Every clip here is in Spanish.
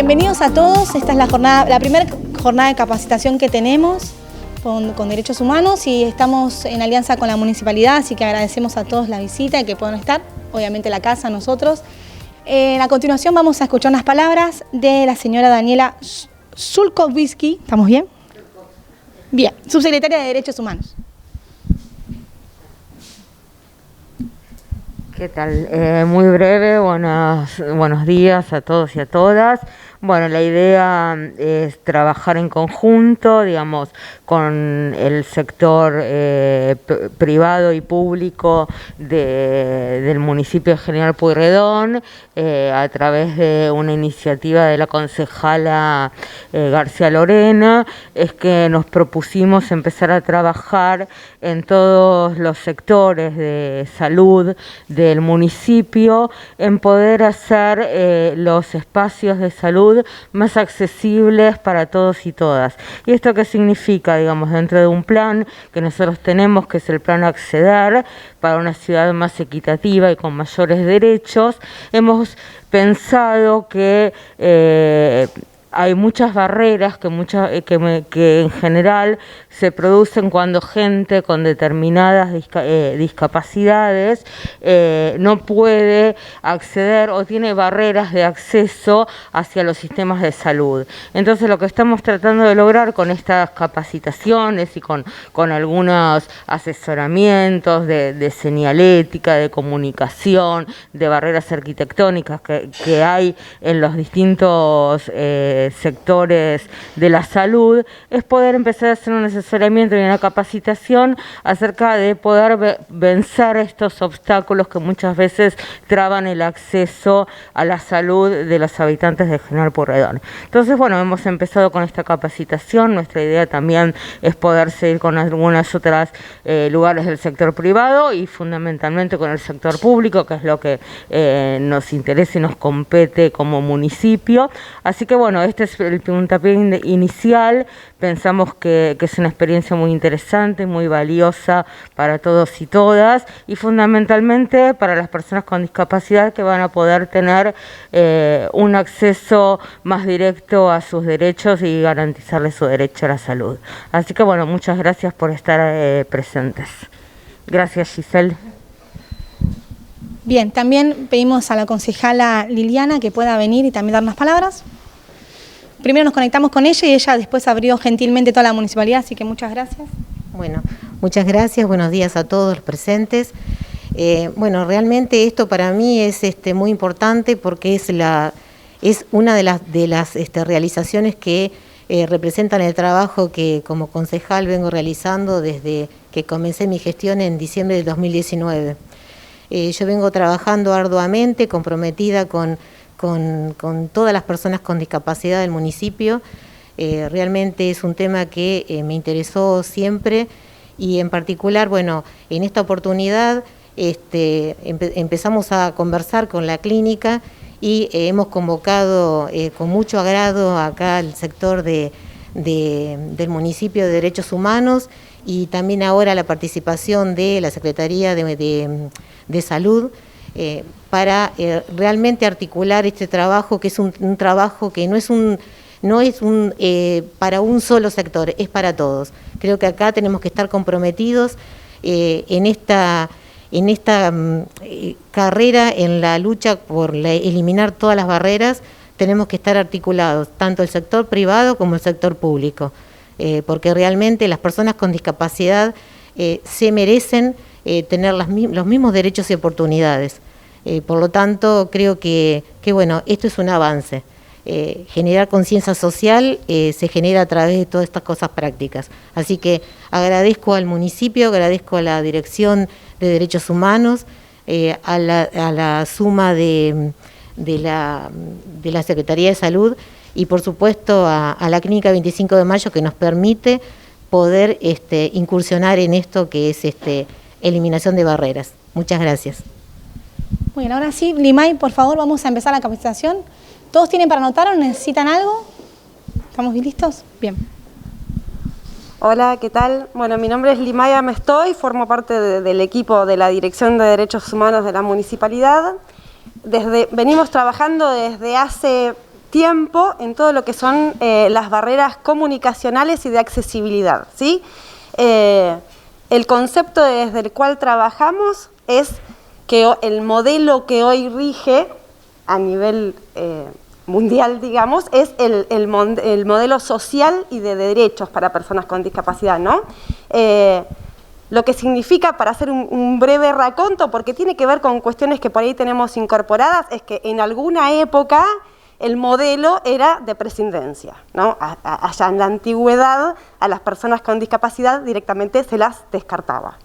Bienvenidos a todos. Esta es la primera jornada de capacitación que tenemos con derechos humanos y estamos en alianza con la municipalidad, así que agradecemos a todos la visita y que puedan estar, obviamente la casa, nosotros. A continuación vamos a escuchar unas palabras de la señora Daniela Zulkowski. ¿Estamos bien? Bien, subsecretaria de Derechos Humanos. ¿Qué tal? Muy breve, buenos días a todos y a todas. Bueno, la idea es trabajar en conjunto, digamos, con el sector privado y público del municipio de General Pueyrredón, a través de una iniciativa de la concejala García Lorena, es que nos propusimos empezar a trabajar en todos los sectores de salud del municipio, en poder hacer los espacios de salud más accesibles para todos y todas. ¿Y esto qué significa? Digamos, dentro de un plan que nosotros tenemos, que es el plan Acceder, para una ciudad más equitativa y con mayores derechos, hemos pensado que hay muchas barreras que en general se producen cuando gente con determinadas discapacidades no puede acceder o tiene barreras de acceso hacia los sistemas de salud. Entonces lo que estamos tratando de lograr con estas capacitaciones y con algunos asesoramientos de señalética, de comunicación, de barreras arquitectónicas que hay en los distintos sectores de la salud, es poder empezar a hacer un asesoramiento y una capacitación acerca de poder vencer estos obstáculos que muchas veces traban el acceso a la salud de los habitantes de General Pueyrredón. Entonces, bueno, hemos empezado con esta capacitación. Nuestra idea también es poder seguir con algunas otras lugares del sector privado y fundamentalmente con el sector público, que es lo que nos interesa y nos compete como municipio. Así que, bueno, este es el puntapié inicial. Pensamos que es una experiencia muy interesante, muy valiosa para todos y todas y fundamentalmente para las personas con discapacidad, que van a poder tener un acceso más directo a sus derechos y garantizarles su derecho a la salud. Así que bueno, muchas gracias por estar presentes. Gracias, Giselle. Bien, también pedimos a la concejala Liliana que pueda venir y también dar unas palabras. Primero nos conectamos con ella y ella después abrió gentilmente toda la municipalidad, así que muchas gracias. Bueno, muchas gracias, buenos días a todos los presentes. Bueno, realmente esto para mí es muy importante porque es una de las realizaciones que representan el trabajo que como concejal vengo realizando desde que comencé mi gestión en diciembre del 2019. Yo vengo trabajando arduamente, comprometida con todas las personas con discapacidad del municipio. Realmente es un tema que me interesó siempre y en particular, bueno, en esta oportunidad empezamos a conversar con la clínica y hemos convocado con mucho agrado acá al sector del municipio de Derechos Humanos y también ahora la participación de la Secretaría de Salud para realmente articular este trabajo, que es un trabajo que no es para un solo sector, es para todos. Creo que acá tenemos que estar comprometidos en esta carrera, en la lucha por eliminar todas las barreras. Tenemos que estar articulados, tanto el sector privado como el sector público, porque realmente las personas con discapacidad se merecen tener los mismos derechos y oportunidades. Por lo tanto, creo que bueno, esto es un avance. Generar conciencia social se genera a través de todas estas cosas prácticas. Así que agradezco al municipio, agradezco a la Dirección de Derechos Humanos, a la suma de la Secretaría de Salud y por supuesto a la Clínica 25 de Mayo, que nos permite poder incursionar en esto que es eliminación de barreras. Muchas gracias. Bueno, ahora sí, Limay, por favor, vamos a empezar la capacitación. ¿Todos tienen para anotar o necesitan algo? ¿Estamos listos? Bien. Hola, ¿qué tal? Bueno, mi nombre es Limaya Mestoy, formo parte del equipo de la Dirección de Derechos Humanos de la Municipalidad. Venimos trabajando desde hace tiempo en todo lo que son las barreras comunicacionales y de accesibilidad, ¿sí? El concepto desde el cual trabajamos es que el modelo que hoy rige a nivel mundial, digamos, es el modelo social y de derechos para personas con discapacidad, ¿no? Lo que significa, para hacer un breve raconto, porque tiene que ver con cuestiones que por ahí tenemos incorporadas, es que en alguna época el modelo era de prescindencia, ¿no? Allá en la antigüedad a las personas con discapacidad directamente se las descartaba.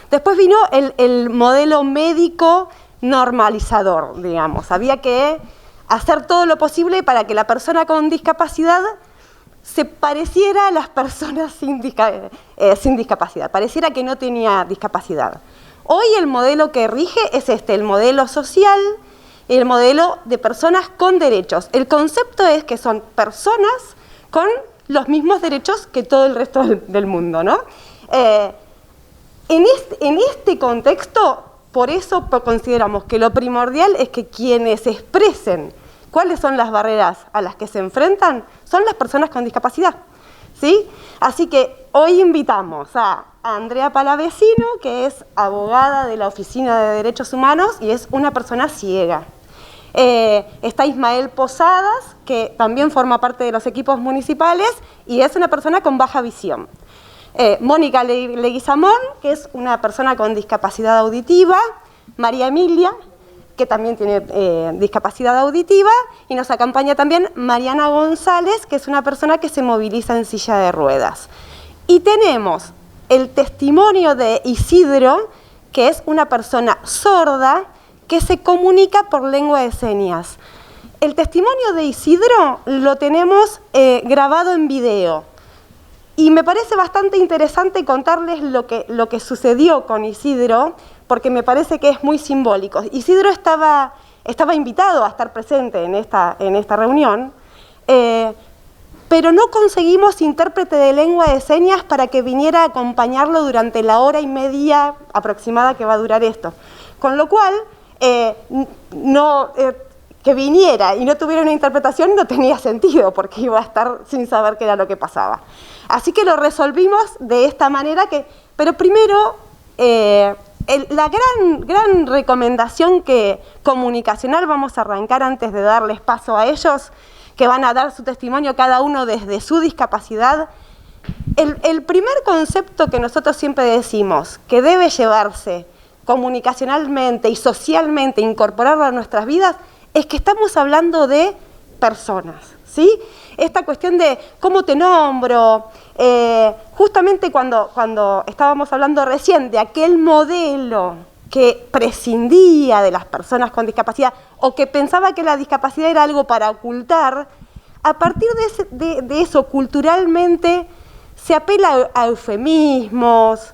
Después vino el modelo médico normalizador, digamos. Había que hacer todo lo posible para que la persona con discapacidad se pareciera a las personas sin discapacidad, pareciera que no tenía discapacidad. Hoy el modelo que rige es el modelo social, el modelo de personas con derechos. El concepto es que son personas con los mismos derechos que todo el resto del mundo, ¿no? En este contexto, por eso consideramos que lo primordial es que quienes expresen cuáles son las barreras a las que se enfrentan son las personas con discapacidad, ¿sí? Así que hoy invitamos a Andrea Palavecino, que es abogada de la Oficina de Derechos Humanos y es una persona ciega. Está Ismael Posadas, que también forma parte de los equipos municipales y es una persona con baja visión. Mónica Leguizamón, que es una persona con discapacidad auditiva. María Emilia, que también tiene discapacidad auditiva, y nos acompaña también Mariana González, que es una persona que se moviliza en silla de ruedas. Y tenemos el testimonio de Isidro, que es una persona sorda que se comunica por lengua de señas. El testimonio de Isidro lo tenemos grabado en video. Y me parece bastante interesante contarles lo que sucedió con Isidro, porque me parece que es muy simbólico. Isidro estaba invitado a estar presente en esta reunión, pero no conseguimos intérprete de lengua de señas para que viniera a acompañarlo durante la hora y media aproximada que va a durar esto. Con lo cual, que viniera y no tuviera una interpretación no tenía sentido, porque iba a estar sin saber qué era lo que pasaba. Así que lo resolvimos de esta manera, pero primero, la gran recomendación comunicacional vamos a arrancar antes de darles paso a ellos, que van a dar su testimonio cada uno desde su discapacidad. El primer concepto que nosotros siempre decimos, que debe llevarse comunicacionalmente y socialmente, incorporarlo a nuestras vidas, es que estamos hablando de personas, ¿sí? Esta cuestión de cómo te nombro, justamente cuando estábamos hablando recién de aquel modelo que prescindía de las personas con discapacidad o que pensaba que la discapacidad era algo para ocultar, a partir de eso culturalmente se apela a eufemismos,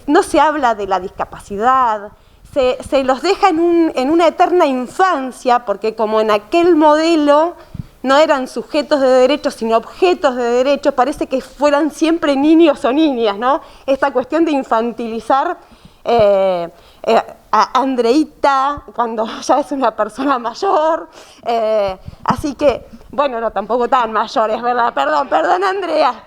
no se habla de la discapacidad, se los deja en una eterna infancia, porque como en aquel modelo no eran sujetos de derechos, sino objetos de derechos, parece que fueran siempre niños o niñas, ¿no? Esta cuestión de infantilizar a Andreita cuando ya es una persona mayor, así que, bueno, no, tampoco tan mayor, es verdad, perdón Andrea.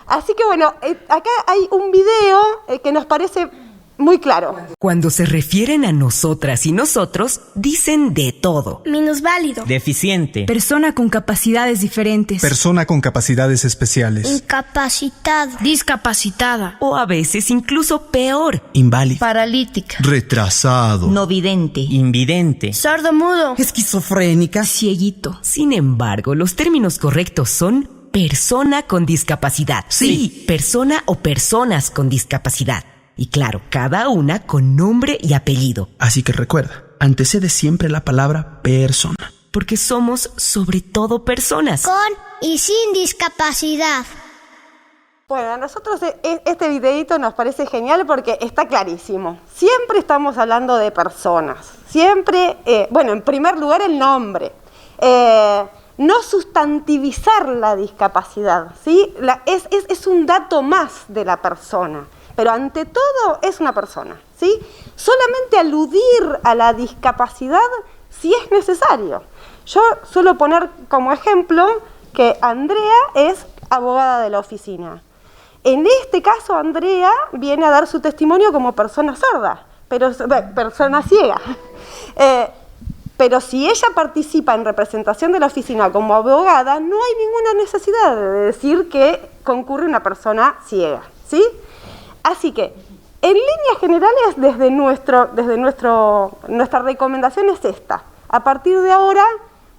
Así que bueno, acá hay un video que nos parece muy claro. Cuando se refieren a nosotras y nosotros, dicen de todo. Minusválido. Deficiente. Persona con capacidades diferentes. Persona con capacidades especiales. Incapacitado. Discapacitada. O a veces incluso peor. Inválido. Paralítica. Retrasado. No vidente. Invidente. Sordomudo. Esquizofrénica. Cieguito. Sin embargo, los términos correctos son persona con discapacidad. Sí, persona o personas con discapacidad. Y claro, cada una con nombre y apellido. Así que recuerda, antecede siempre la palabra persona. Porque somos sobre todo personas. Con y sin discapacidad. Bueno, a nosotros este videito nos parece genial porque está clarísimo. Siempre estamos hablando de personas. Siempre, en primer lugar el nombre. No sustantivizar la discapacidad, ¿sí? Es un dato más de la persona. Pero ante todo es una persona, ¿sí? Solamente aludir a la discapacidad si es necesario. Yo suelo poner como ejemplo que Andrea es abogada de la oficina. En este caso, Andrea viene a dar su testimonio como persona sorda, persona ciega. Pero si ella participa en representación de la oficina como abogada, no hay ninguna necesidad de decir que concurre una persona ciega, ¿sí? Así que, en líneas generales, nuestra recomendación es esta. A partir de ahora,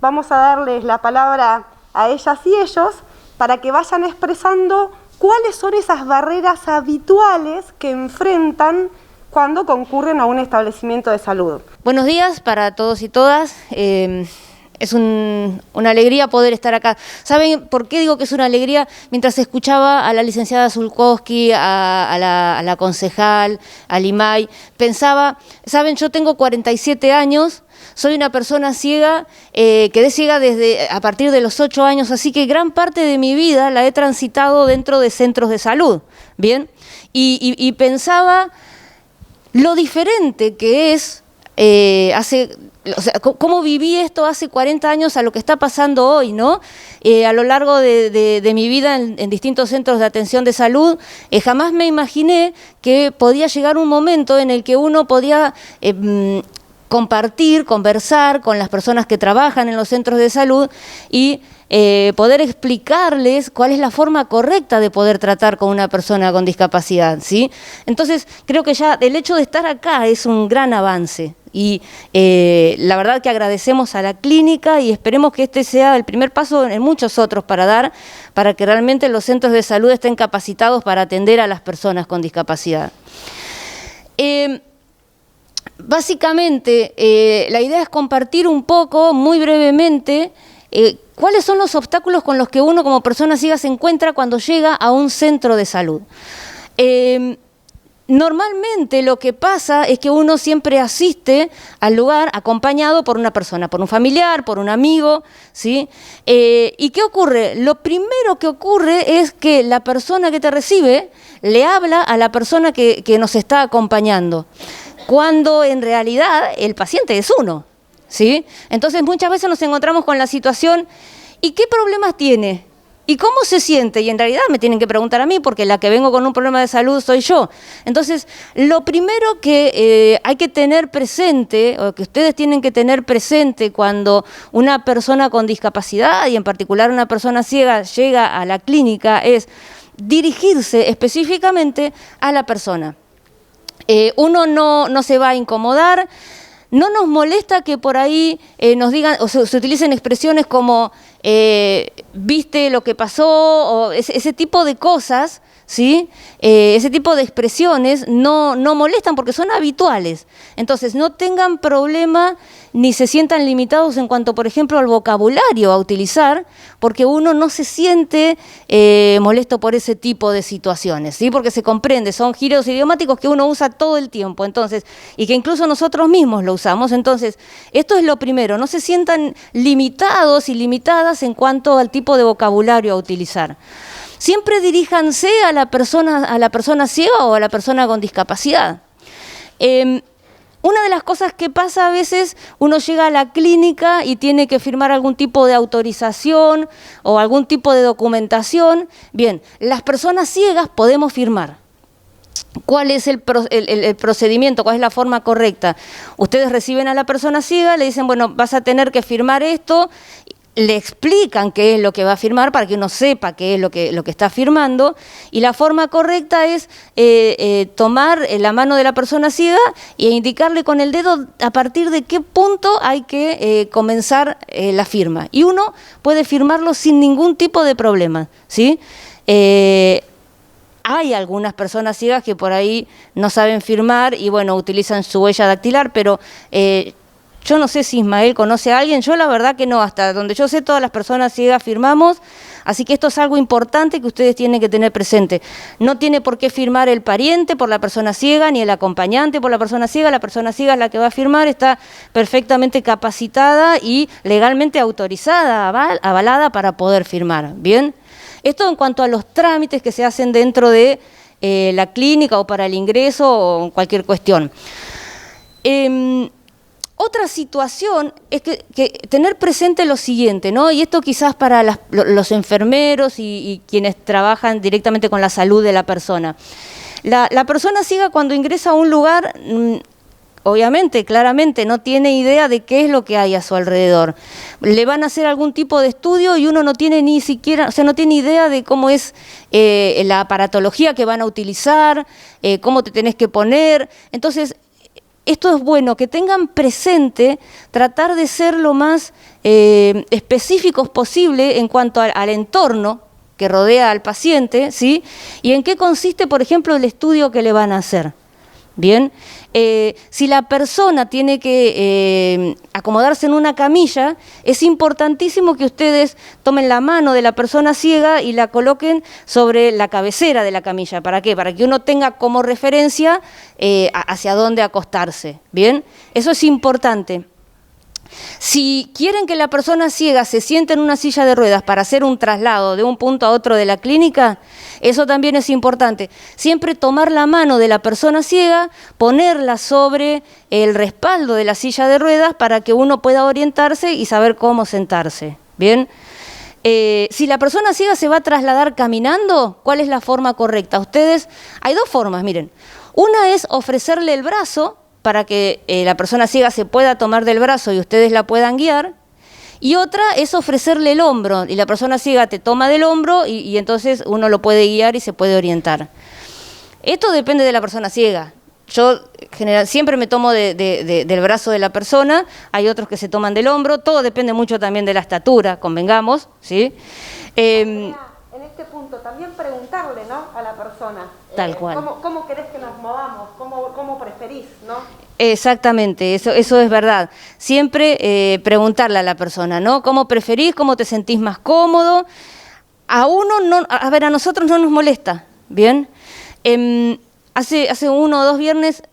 vamos a darles la palabra a ellas y ellos para que vayan expresando cuáles son esas barreras habituales que enfrentan cuando concurren a un establecimiento de salud. Buenos días para todos y todas. Es una alegría poder estar acá. ¿Saben por qué digo que es una alegría? Mientras escuchaba a la licenciada Zulkowski, a la concejal, a Limay, pensaba, ¿saben? Yo tengo 47 años, soy una persona ciega, quedé ciega a partir de los 8 años, así que gran parte de mi vida la he transitado dentro de centros de salud, ¿bien? Y pensaba lo diferente que es cómo viví esto hace 40 años a lo que está pasando hoy, ¿no? A lo largo de mi vida en distintos centros de atención de salud, jamás me imaginé que podía llegar un momento en el que uno podía compartir, conversar con las personas que trabajan en los centros de salud y poder explicarles cuál es la forma correcta de poder tratar con una persona con discapacidad, ¿sí? Entonces, creo que ya el hecho de estar acá es un gran avance y la verdad que agradecemos a la clínica y esperemos que este sea el primer paso en muchos otros para que realmente los centros de salud estén capacitados para atender a las personas con discapacidad. Básicamente, la idea es compartir un poco, muy brevemente, cuáles son los obstáculos con los que uno como persona ciega se encuentra cuando llega a un centro de salud. Normalmente lo que pasa es que uno siempre asiste al lugar acompañado por una persona, por un familiar, por un amigo, ¿sí? ¿Y qué ocurre? Lo primero que ocurre es que la persona que te recibe le habla a la persona que nos está acompañando, cuando en realidad el paciente es uno, ¿sí? Entonces muchas veces nos encontramos con la situación, ¿y qué problemas tiene? ¿Y cómo se siente? Y en realidad me tienen que preguntar a mí, porque la que vengo con un problema de salud soy yo. Entonces, lo primero que hay que tener presente, o que ustedes tienen que tener presente cuando una persona con discapacidad, y en particular una persona ciega, llega a la clínica, es dirigirse específicamente a la persona. Uno no se va a incomodar, no nos molesta que por ahí nos digan o se utilicen expresiones como viste lo que pasó o ese tipo de cosas, ¿sí? Ese tipo de expresiones no molestan porque son habituales. Entonces no tengan problema ni se sientan limitados en cuanto, por ejemplo, al vocabulario a utilizar, porque uno no se siente molesto por ese tipo de situaciones, ¿sí? Porque se comprende, son giros idiomáticos que uno usa todo el tiempo, entonces, y que incluso nosotros mismos lo usamos. Entonces, esto es lo primero, no se sientan limitados y limitadas en cuanto al tipo de vocabulario a utilizar. Siempre diríjanse a la persona ciega o a la persona con discapacidad. Una de las cosas que pasa a veces, uno llega a la clínica y tiene que firmar algún tipo de autorización o algún tipo de documentación. Bien, las personas ciegas podemos firmar. ¿Cuál es el procedimiento? ¿Cuál es la forma correcta? Ustedes reciben a la persona ciega, le dicen, bueno, vas a tener que firmar esto, le explican qué es lo que va a firmar para que uno sepa qué es lo que está firmando, y la forma correcta es tomar la mano de la persona ciega e indicarle con el dedo a partir de qué punto hay que comenzar la firma. Y uno puede firmarlo sin ningún tipo de problema, ¿sí? Hay algunas personas ciegas que por ahí no saben firmar y bueno, utilizan su huella dactilar, pero yo no sé si Ismael conoce a alguien, yo la verdad que no, hasta donde yo sé todas las personas ciegas firmamos, así que esto es algo importante que ustedes tienen que tener presente. No tiene por qué firmar el pariente por la persona ciega, ni el acompañante por la persona ciega es la que va a firmar, está perfectamente capacitada y legalmente autorizada, avalada para poder firmar, ¿bien? Esto en cuanto a los trámites que se hacen dentro de la clínica o para el ingreso o cualquier cuestión. Otra situación es que tener presente lo siguiente, ¿no? Y esto quizás para los enfermeros y quienes trabajan directamente con la salud de la persona. La persona ciega cuando ingresa a un lugar, obviamente, claramente, no tiene idea de qué es lo que hay a su alrededor. Le van a hacer algún tipo de estudio y uno no tiene ni siquiera, o sea, no tiene idea de cómo es la aparatología que van a utilizar, cómo te tenés que poner. Entonces, esto es bueno, que tengan presente tratar de ser lo más específicos posible en cuanto al entorno que rodea al paciente, ¿sí? Y en qué consiste, por ejemplo, el estudio que le van a hacer. Bien, si la persona tiene que acomodarse en una camilla, es importantísimo que ustedes tomen la mano de la persona ciega y la coloquen sobre la cabecera de la camilla. ¿Para qué? Para que uno tenga como referencia hacia dónde acostarse. Bien, eso es importante. Si quieren que la persona ciega se siente en una silla de ruedas para hacer un traslado de un punto a otro de la clínica, eso también es importante. Siempre tomar la mano de la persona ciega, ponerla sobre el respaldo de la silla de ruedas para que uno pueda orientarse y saber cómo sentarse. Bien. Si la persona ciega se va a trasladar caminando, ¿cuál es la forma correcta? Hay dos formas, miren. Una es ofrecerle el brazo para que la persona ciega se pueda tomar del brazo y ustedes la puedan guiar, y otra es ofrecerle el hombro, y la persona ciega te toma del hombro y entonces uno lo puede guiar y se puede orientar. Esto depende de la persona ciega. Yo siempre me tomo del brazo de la persona, hay otros que se toman del hombro, todo depende mucho también de la estatura, convengamos, ¿sí? En este punto también preguntarle, ¿no?, a la persona. Tal cual. ¿Cómo querés que nos movamos? ¿Cómo preferís, no? Exactamente, eso es verdad. Siempre preguntarle a la persona, ¿no? ¿Cómo preferís? ¿Cómo te sentís más cómodo? A nosotros no nos molesta, ¿bien? Hace 1 o 2 viernes,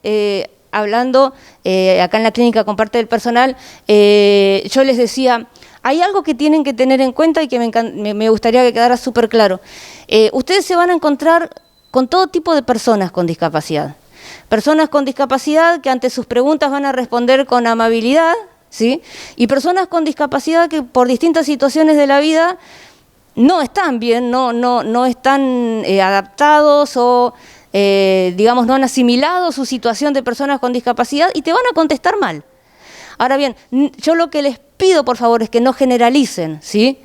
hablando acá en la clínica con parte del personal, yo les decía, hay algo que tienen que tener en cuenta y que me gustaría que quedara súper claro. Ustedes se van a encontrar con todo tipo de personas con discapacidad. Personas con discapacidad que ante sus preguntas van a responder con amabilidad, ¿sí? Y personas con discapacidad que por distintas situaciones de la vida no están bien, no están adaptados o, digamos, no han asimilado su situación de personas con discapacidad y te van a contestar mal. Ahora bien, yo lo que les pido, por favor, es que no generalicen, ¿sí?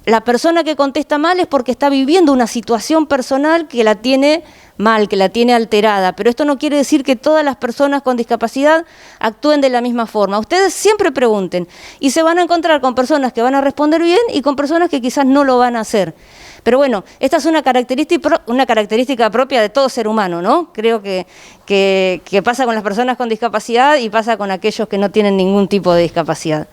La persona que contesta mal es porque está viviendo una situación personal que la tiene mal, que la tiene alterada, pero esto no quiere decir que todas las personas con discapacidad actúen de la misma forma. Ustedes siempre pregunten y se van a encontrar con personas que van a responder bien y con personas que quizás no lo van a hacer. Pero bueno, esta es una característica propia de todo ser humano, ¿no? Creo que pasa con las personas con discapacidad y pasa con aquellos que no tienen ningún tipo de discapacidad.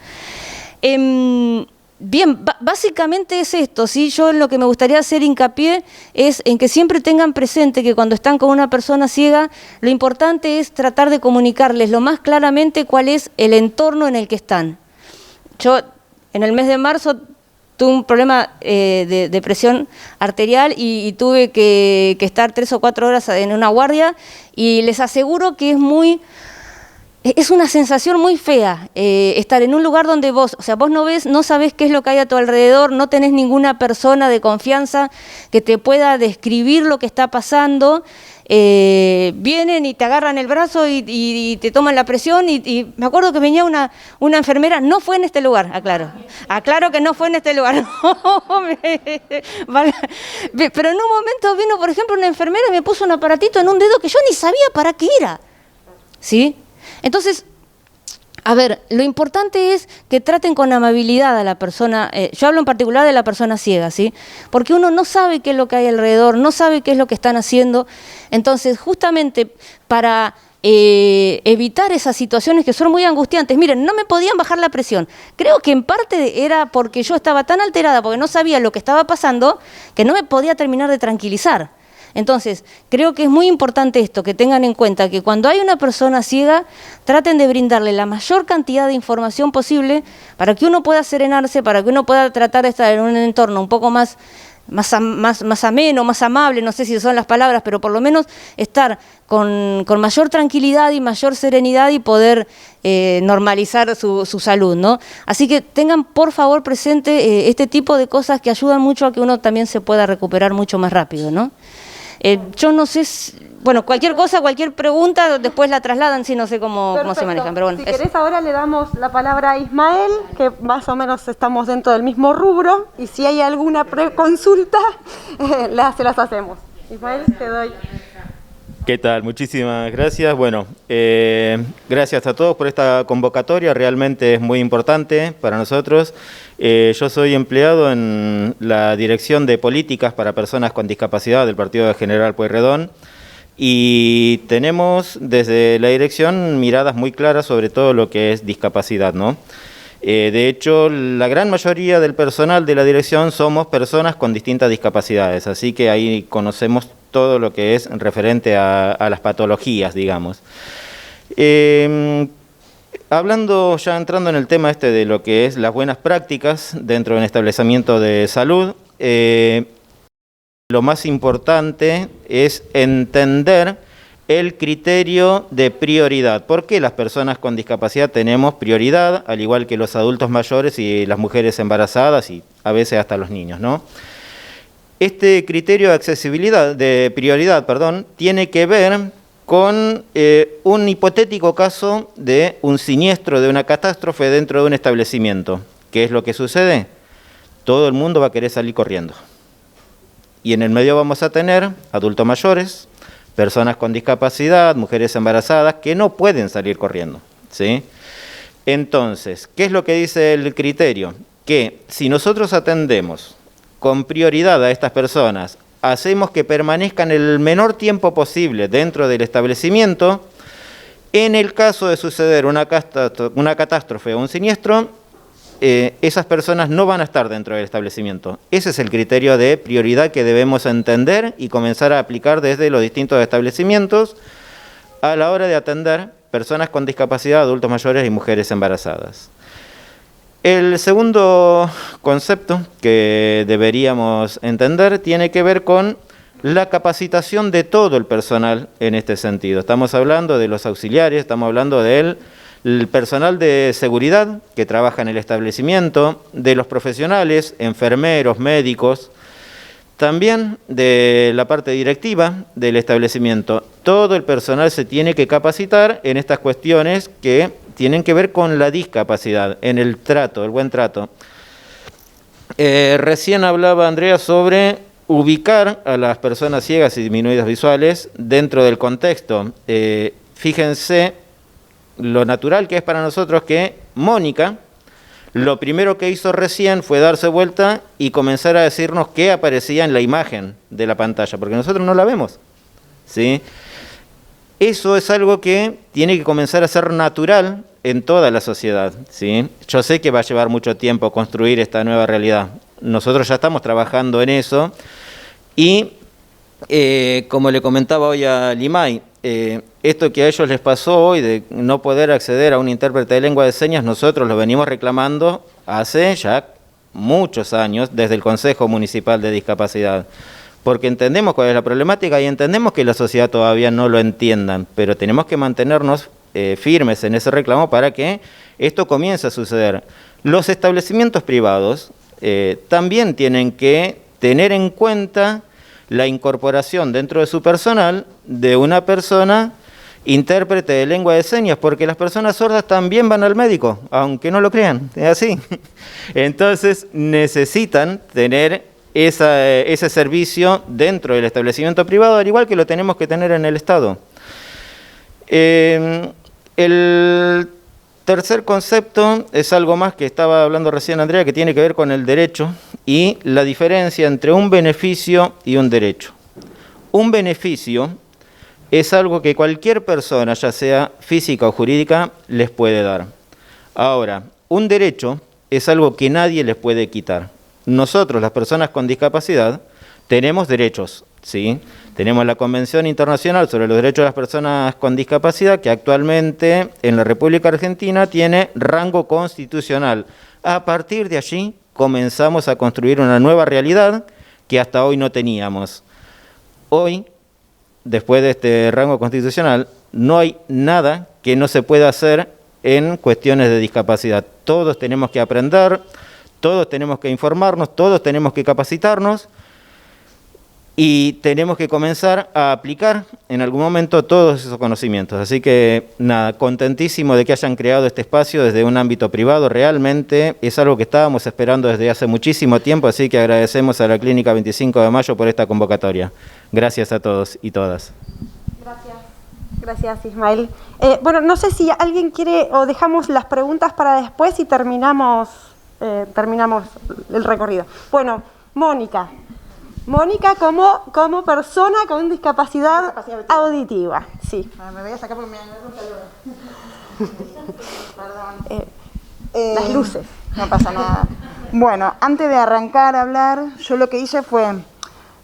Bien, básicamente es esto, ¿sí? Yo lo que me gustaría hacer hincapié es en que siempre tengan presente que cuando están con una persona ciega, lo importante es tratar de comunicarles lo más claramente cuál es el entorno en el que están. Yo en el mes de marzo tuve un problema de presión arterial y tuve que estar 3 o 4 horas en una guardia y les aseguro que es una sensación muy fea estar en un lugar donde vos no sabés qué es lo que hay a tu alrededor, no tenés ninguna persona de confianza que te pueda describir lo que está pasando. Vienen y te agarran el brazo y te toman la presión y me acuerdo que venía una enfermera, no fue en este lugar, aclaro que no fue en este lugar. Pero en un momento vino, por ejemplo, una enfermera y me puso un aparatito en un dedo que yo ni sabía para qué era, ¿sí? Entonces, a ver, lo importante es que traten con amabilidad a la persona, yo hablo en particular de la persona ciega, ¿sí? Porque uno no sabe qué es lo que hay alrededor, no sabe qué es lo que están haciendo, entonces justamente para evitar esas situaciones que son muy angustiantes, miren, no me podían bajar la presión, creo que en parte era porque yo estaba tan alterada, porque no sabía lo que estaba pasando, que no me podía terminar de tranquilizar. Entonces, creo que es muy importante esto, que tengan en cuenta que cuando hay una persona ciega, traten de brindarle la mayor cantidad de información posible para que uno pueda serenarse, para que uno pueda tratar de estar en un entorno un poco más más ameno, más amable, no sé si son las palabras, pero por lo menos estar con mayor tranquilidad y mayor serenidad y poder normalizar su salud, ¿no? Así que tengan por favor presente este tipo de cosas que ayudan mucho a que uno también se pueda recuperar mucho más rápido, ¿no? Yo no sé, bueno, cualquier cosa, cualquier pregunta, después la trasladan, sí, no sé cómo se manejan, pero bueno. Si querés ahora le damos la palabra a Ismael, que más o menos estamos dentro del mismo rubro, y si hay alguna preconsulta, se las hacemos. Ismael, te doy. ¿Qué tal? Muchísimas gracias. Bueno, gracias a todos por esta convocatoria, realmente es muy importante para nosotros. Yo soy empleado en la Dirección de Políticas para Personas con Discapacidad del Partido de General Pueyrredón y tenemos desde la dirección miradas muy claras sobre todo lo que es discapacidad, ¿no? De hecho, la gran mayoría del personal de la dirección somos personas con distintas discapacidades, así que ahí conocemos todo lo que es referente a las patologías, digamos. Hablando, ya entrando en el tema de lo que es las buenas prácticas dentro de un establecimiento de salud, lo más importante es entender el criterio de prioridad. ¿Por qué las personas con discapacidad tenemos prioridad, al igual que los adultos mayores y las mujeres embarazadas y a veces hasta los niños, ¿no? Este criterio de accesibilidad, de prioridad, perdón, tiene que ver con un hipotético caso de un siniestro, de una catástrofe dentro de un establecimiento. ¿Qué es lo que sucede? Todo el mundo va a querer salir corriendo. Y en el medio vamos a tener adultos mayores, personas con discapacidad, mujeres embarazadas, que no pueden salir corriendo, ¿sí? Entonces, ¿qué es lo que dice el criterio? Que si nosotros atendemos con prioridad a estas personas, hacemos que permanezcan el menor tiempo posible dentro del establecimiento, en el caso de suceder una catástrofe o un siniestro, esas personas no van a estar dentro del establecimiento. Ese es el criterio de prioridad que debemos entender y comenzar a aplicar desde los distintos establecimientos a la hora de atender personas con discapacidad, adultos mayores y mujeres embarazadas. El segundo concepto que deberíamos entender tiene que ver con la capacitación de todo el personal en este sentido. Estamos hablando de los auxiliares, estamos hablando del personal de seguridad que trabaja en el establecimiento, de los profesionales, enfermeros, médicos, también de la parte directiva del establecimiento. Todo el personal se tiene que capacitar en estas cuestiones que tienen que ver con la discapacidad, en el trato, el buen trato. Recién hablaba Andrea sobre ubicar a las personas ciegas y disminuidas visuales dentro del contexto. Fíjense lo natural que es para nosotros que Mónica, lo primero que hizo recién fue darse vuelta y comenzar a decirnos qué aparecía en la imagen de la pantalla, porque nosotros no la vemos, ¿sí? Eso es algo que tiene que comenzar a ser natural en toda la sociedad, ¿sí? Yo sé que va a llevar mucho tiempo construir esta nueva realidad. Nosotros ya estamos trabajando en eso y, como le comentaba hoy a Limay, esto que a ellos les pasó hoy de no poder acceder a un intérprete de lengua de señas, nosotros lo venimos reclamando hace ya muchos años desde el Consejo Municipal de Discapacidad, porque entendemos cuál es la problemática y entendemos que la sociedad todavía no lo entiendan, pero tenemos que mantenernos firmes en ese reclamo para que esto comience a suceder. Los establecimientos privados también tienen que tener en cuenta la incorporación dentro de su personal de una persona intérprete de lengua de señas, porque las personas sordas también van al médico, aunque no lo crean, es así. Entonces necesitan tener ese servicio dentro del establecimiento privado, al igual que lo tenemos que tener en el Estado. El tercer concepto es algo más que estaba hablando recién Andrea, que tiene que ver con el derecho y la diferencia entre un beneficio y un derecho. Un beneficio es algo que cualquier persona, ya sea física o jurídica, les puede dar. Ahora, un derecho es algo que nadie les puede quitar. Nosotros, las personas con discapacidad, tenemos derechos, ¿sí? Tenemos la Convención Internacional sobre los Derechos de las Personas con Discapacidad, que actualmente en la República Argentina tiene rango constitucional. A partir de allí comenzamos a construir una nueva realidad que hasta hoy no teníamos. Hoy, después de este rango constitucional, no hay nada que no se pueda hacer en cuestiones de discapacidad. Todos tenemos que aprender, todos tenemos que informarnos, todos tenemos que capacitarnos y tenemos que comenzar a aplicar en algún momento todos esos conocimientos. Así que nada, contentísimo de que hayan creado este espacio desde un ámbito privado. Realmente es algo que estábamos esperando desde hace muchísimo tiempo, así que agradecemos a la Clínica 25 de Mayo por esta convocatoria. Gracias a todos y todas. Gracias, Ismael. Bueno, no sé si alguien quiere o dejamos las preguntas para después y terminamos el recorrido. Bueno, Mónica como persona con discapacidad auditiva. Sí. Me voy a sacar porque me Perdón. Las luces. No pasa nada. Bueno, antes de arrancar a hablar, yo lo que hice fue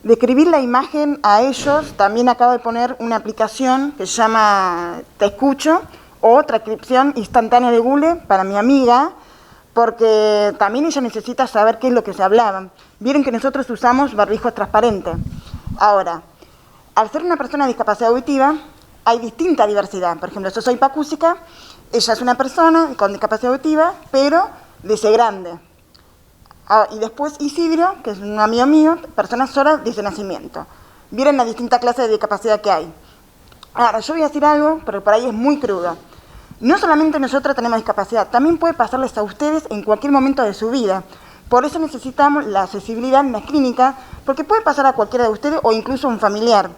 describir la imagen a ellos. También acabo de poner una aplicación que se llama Te Escucho o transcripción instantánea de Google para mi amiga, porque también ella necesita saber qué es lo que se hablaban. Vieron que nosotros usamos barbijos transparentes. Ahora, al ser una persona de discapacidad auditiva, hay distinta diversidad. Por ejemplo, yo soy hipoacúsica, ella es una persona con discapacidad auditiva, pero de C grande. Y después Isidro, que es un amigo mío, persona sorda desde nacimiento. Vieron la distinta clase de discapacidad que hay. Ahora, yo voy a decir algo, pero por ahí es muy crudo. No solamente nosotros tenemos discapacidad, también puede pasarles a ustedes en cualquier momento de su vida. Por eso necesitamos la accesibilidad en la clínica, porque puede pasar a cualquiera de ustedes o incluso a un familiar.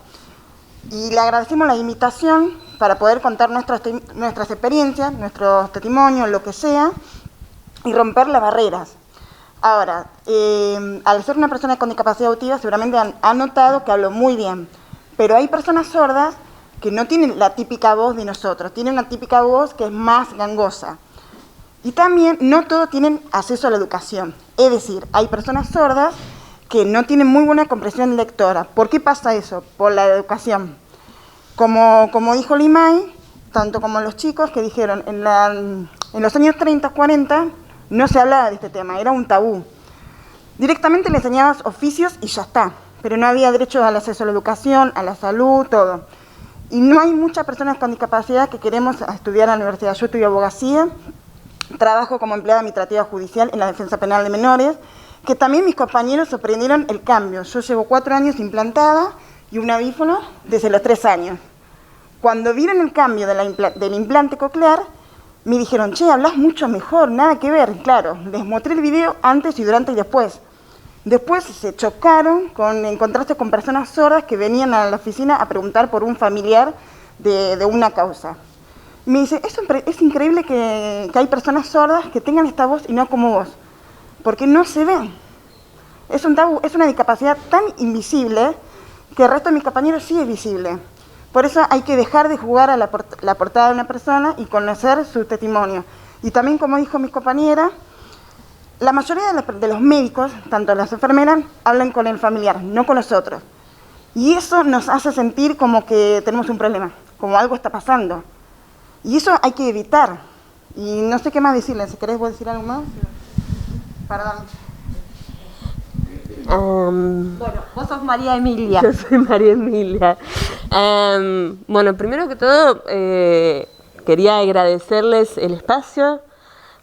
Y le agradecemos la invitación para poder contar nuestras experiencias, nuestros testimonios, lo que sea, y romper las barreras. Ahora, al ser una persona con discapacidad auditiva, seguramente han notado que hablo muy bien, pero hay personas sordas que no tienen la típica voz de nosotros, tienen una típica voz que es más gangosa. Y también no todos tienen acceso a la educación, es decir, hay personas sordas que no tienen muy buena comprensión lectora. ¿Por qué pasa eso? Por la educación. Como dijo Limay, tanto como los chicos que dijeron, en los años 30, 40, no se hablaba de este tema, era un tabú. Directamente le enseñabas oficios y ya está, pero no había derecho al acceso a la educación, a la salud, todo. Y no hay muchas personas con discapacidad que queremos estudiar en la universidad. Yo estudio abogacía, trabajo como empleada administrativa judicial en la defensa penal de menores, que también mis compañeros sorprendieron el cambio. Yo llevo 4 años implantada y un audífono desde los 3 años. Cuando vieron el cambio del implante coclear, me dijeron, che, hablas mucho mejor, nada que ver. Claro, les mostré el video antes y durante y después. Después se chocaron con encontrarse con personas sordas que venían a la oficina a preguntar por un familiar de una causa. Me dice, es increíble que hay personas sordas que tengan esta voz y no como vos, porque no se ven. Es un tabú, es una discapacidad tan invisible que el resto de mis compañeros sí es visible. Por eso hay que dejar de jugar a la portada de una persona y conocer su testimonio. Y también, como dijo mis compañeras, la mayoría de los médicos, tanto las enfermeras, hablan con el familiar, no con nosotros. Y eso nos hace sentir como que tenemos un problema, como algo está pasando. Y eso hay que evitar. Y no sé qué más decirles. Si querés, ¿vos decir algo más? Perdón. Bueno, vos sos María Emilia. Yo soy María Emilia. Bueno, primero que todo, quería agradecerles el espacio,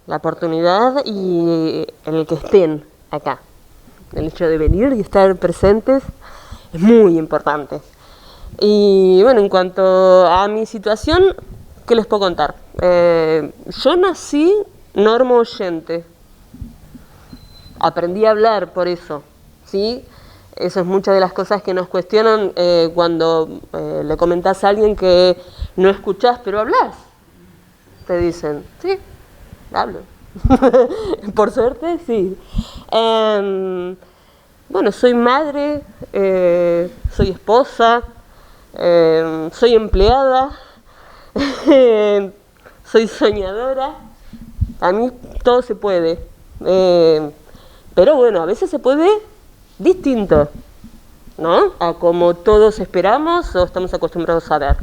la oportunidad y el que estén acá. El hecho de venir y estar presentes es muy importante. Y bueno, en cuanto a mi situación, ¿qué les puedo contar? Yo nací normoyente. Aprendí a hablar por eso, ¿sí? Eso es muchas de las cosas que nos cuestionan cuando le comentás a alguien que no escuchás, pero hablas. Te dicen, sí, hablo. Por suerte, sí. Bueno, soy madre, soy esposa, soy empleada, soy soñadora. A mí todo se puede. Pero bueno, a veces se puede distinto, ¿no? A como todos esperamos o estamos acostumbrados a ver.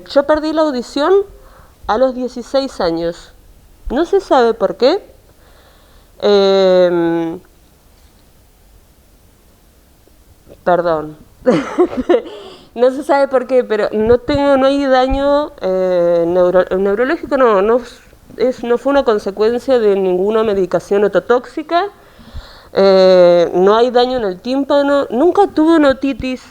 Yo perdí la audición a los 16 años. No se sabe por qué. Perdón. No se sabe por qué, pero no hay daño neurológico, no fue una consecuencia de ninguna medicación ototóxica, no hay daño en el tímpano, nunca tuve una otitis,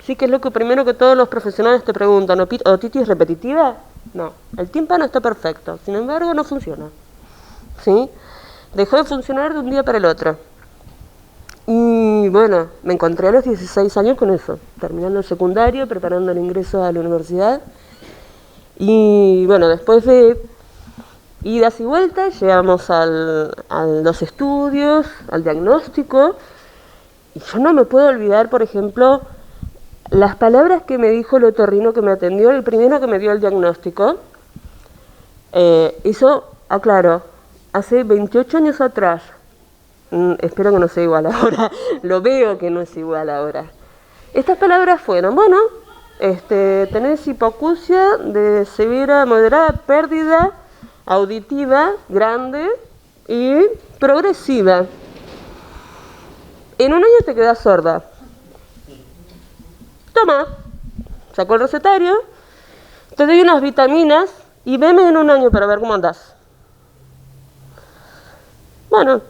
sí, que es lo que primero que todos los profesionales te preguntan, ¿otitis repetitiva? No, el tímpano está perfecto, sin embargo no funciona, ¿sí? Dejó de funcionar de un día para el otro. Y bueno, me encontré a los 16 años con eso, terminando el secundario, preparando el ingreso a la universidad. Y bueno, después de idas y vueltas, llegamos a los estudios, al diagnóstico. Y yo no me puedo olvidar, por ejemplo, las palabras que me dijo el otorrino que me atendió, el primero que me dio el diagnóstico. Aclaro, hace 28 años atrás. Espero que no sea igual ahora, lo veo que no es igual ahora. Estas palabras fueron, bueno, tenés hipoacusia de severa a moderada pérdida auditiva grande y progresiva. En un año te quedás sorda. Toma, sacó el recetario, te doy unas vitaminas y veme en un año para ver cómo andás. Bueno,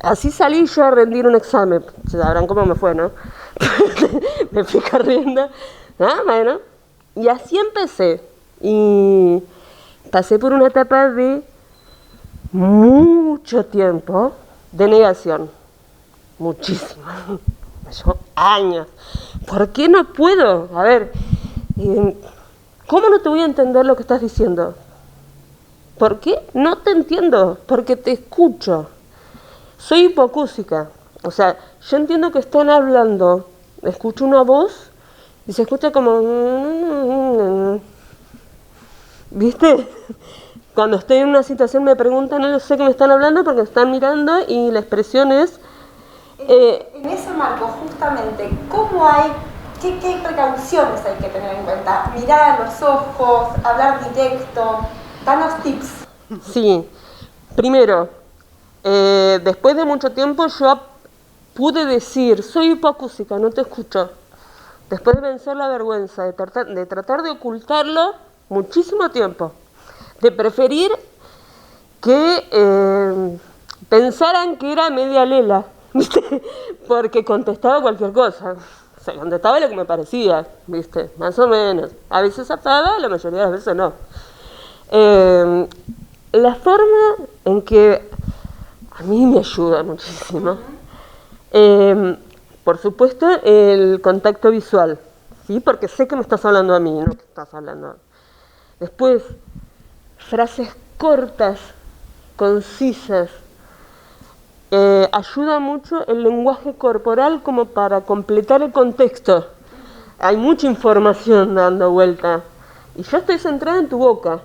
así salí yo a rendir un examen. Sabrán cómo me fue, ¿no? Me fui corriendo. Bueno. Y así empecé. Y pasé por una etapa de mucho tiempo de negación. Muchísimo. Me llevó años. ¿Por qué no puedo? A ver, ¿cómo no te voy a entender lo que estás diciendo? ¿Por qué? No te entiendo. Porque te escucho. Soy hipoacúsica, o sea, yo entiendo que están hablando, escucho una voz y se escucha como... ¿Viste? Cuando estoy en una situación me preguntan, no sé qué me están hablando porque me están mirando y la expresión es... En ese marco, justamente, ¿qué precauciones hay que tener en cuenta? Mirar a los ojos, hablar directo, danos tips. Sí, primero... después de mucho tiempo yo pude decir, soy hipoacúsica, no te escucho. Después de vencer la vergüenza, de tratar de ocultarlo muchísimo tiempo. De preferir que pensaran que era media lela, ¿viste? Porque contestaba cualquier cosa. O sea, contestaba lo que me parecía, ¿viste? Más o menos. A veces zafaba, la mayoría de las veces no. La forma en que a mí me ayuda muchísimo. Por supuesto, el contacto visual, ¿sí? Porque sé que me estás hablando a mí, no que estás hablando. Después, frases cortas, concisas. Ayuda mucho el lenguaje corporal como para completar el contexto. Hay mucha información dando vuelta. Y yo estoy centrada en tu boca.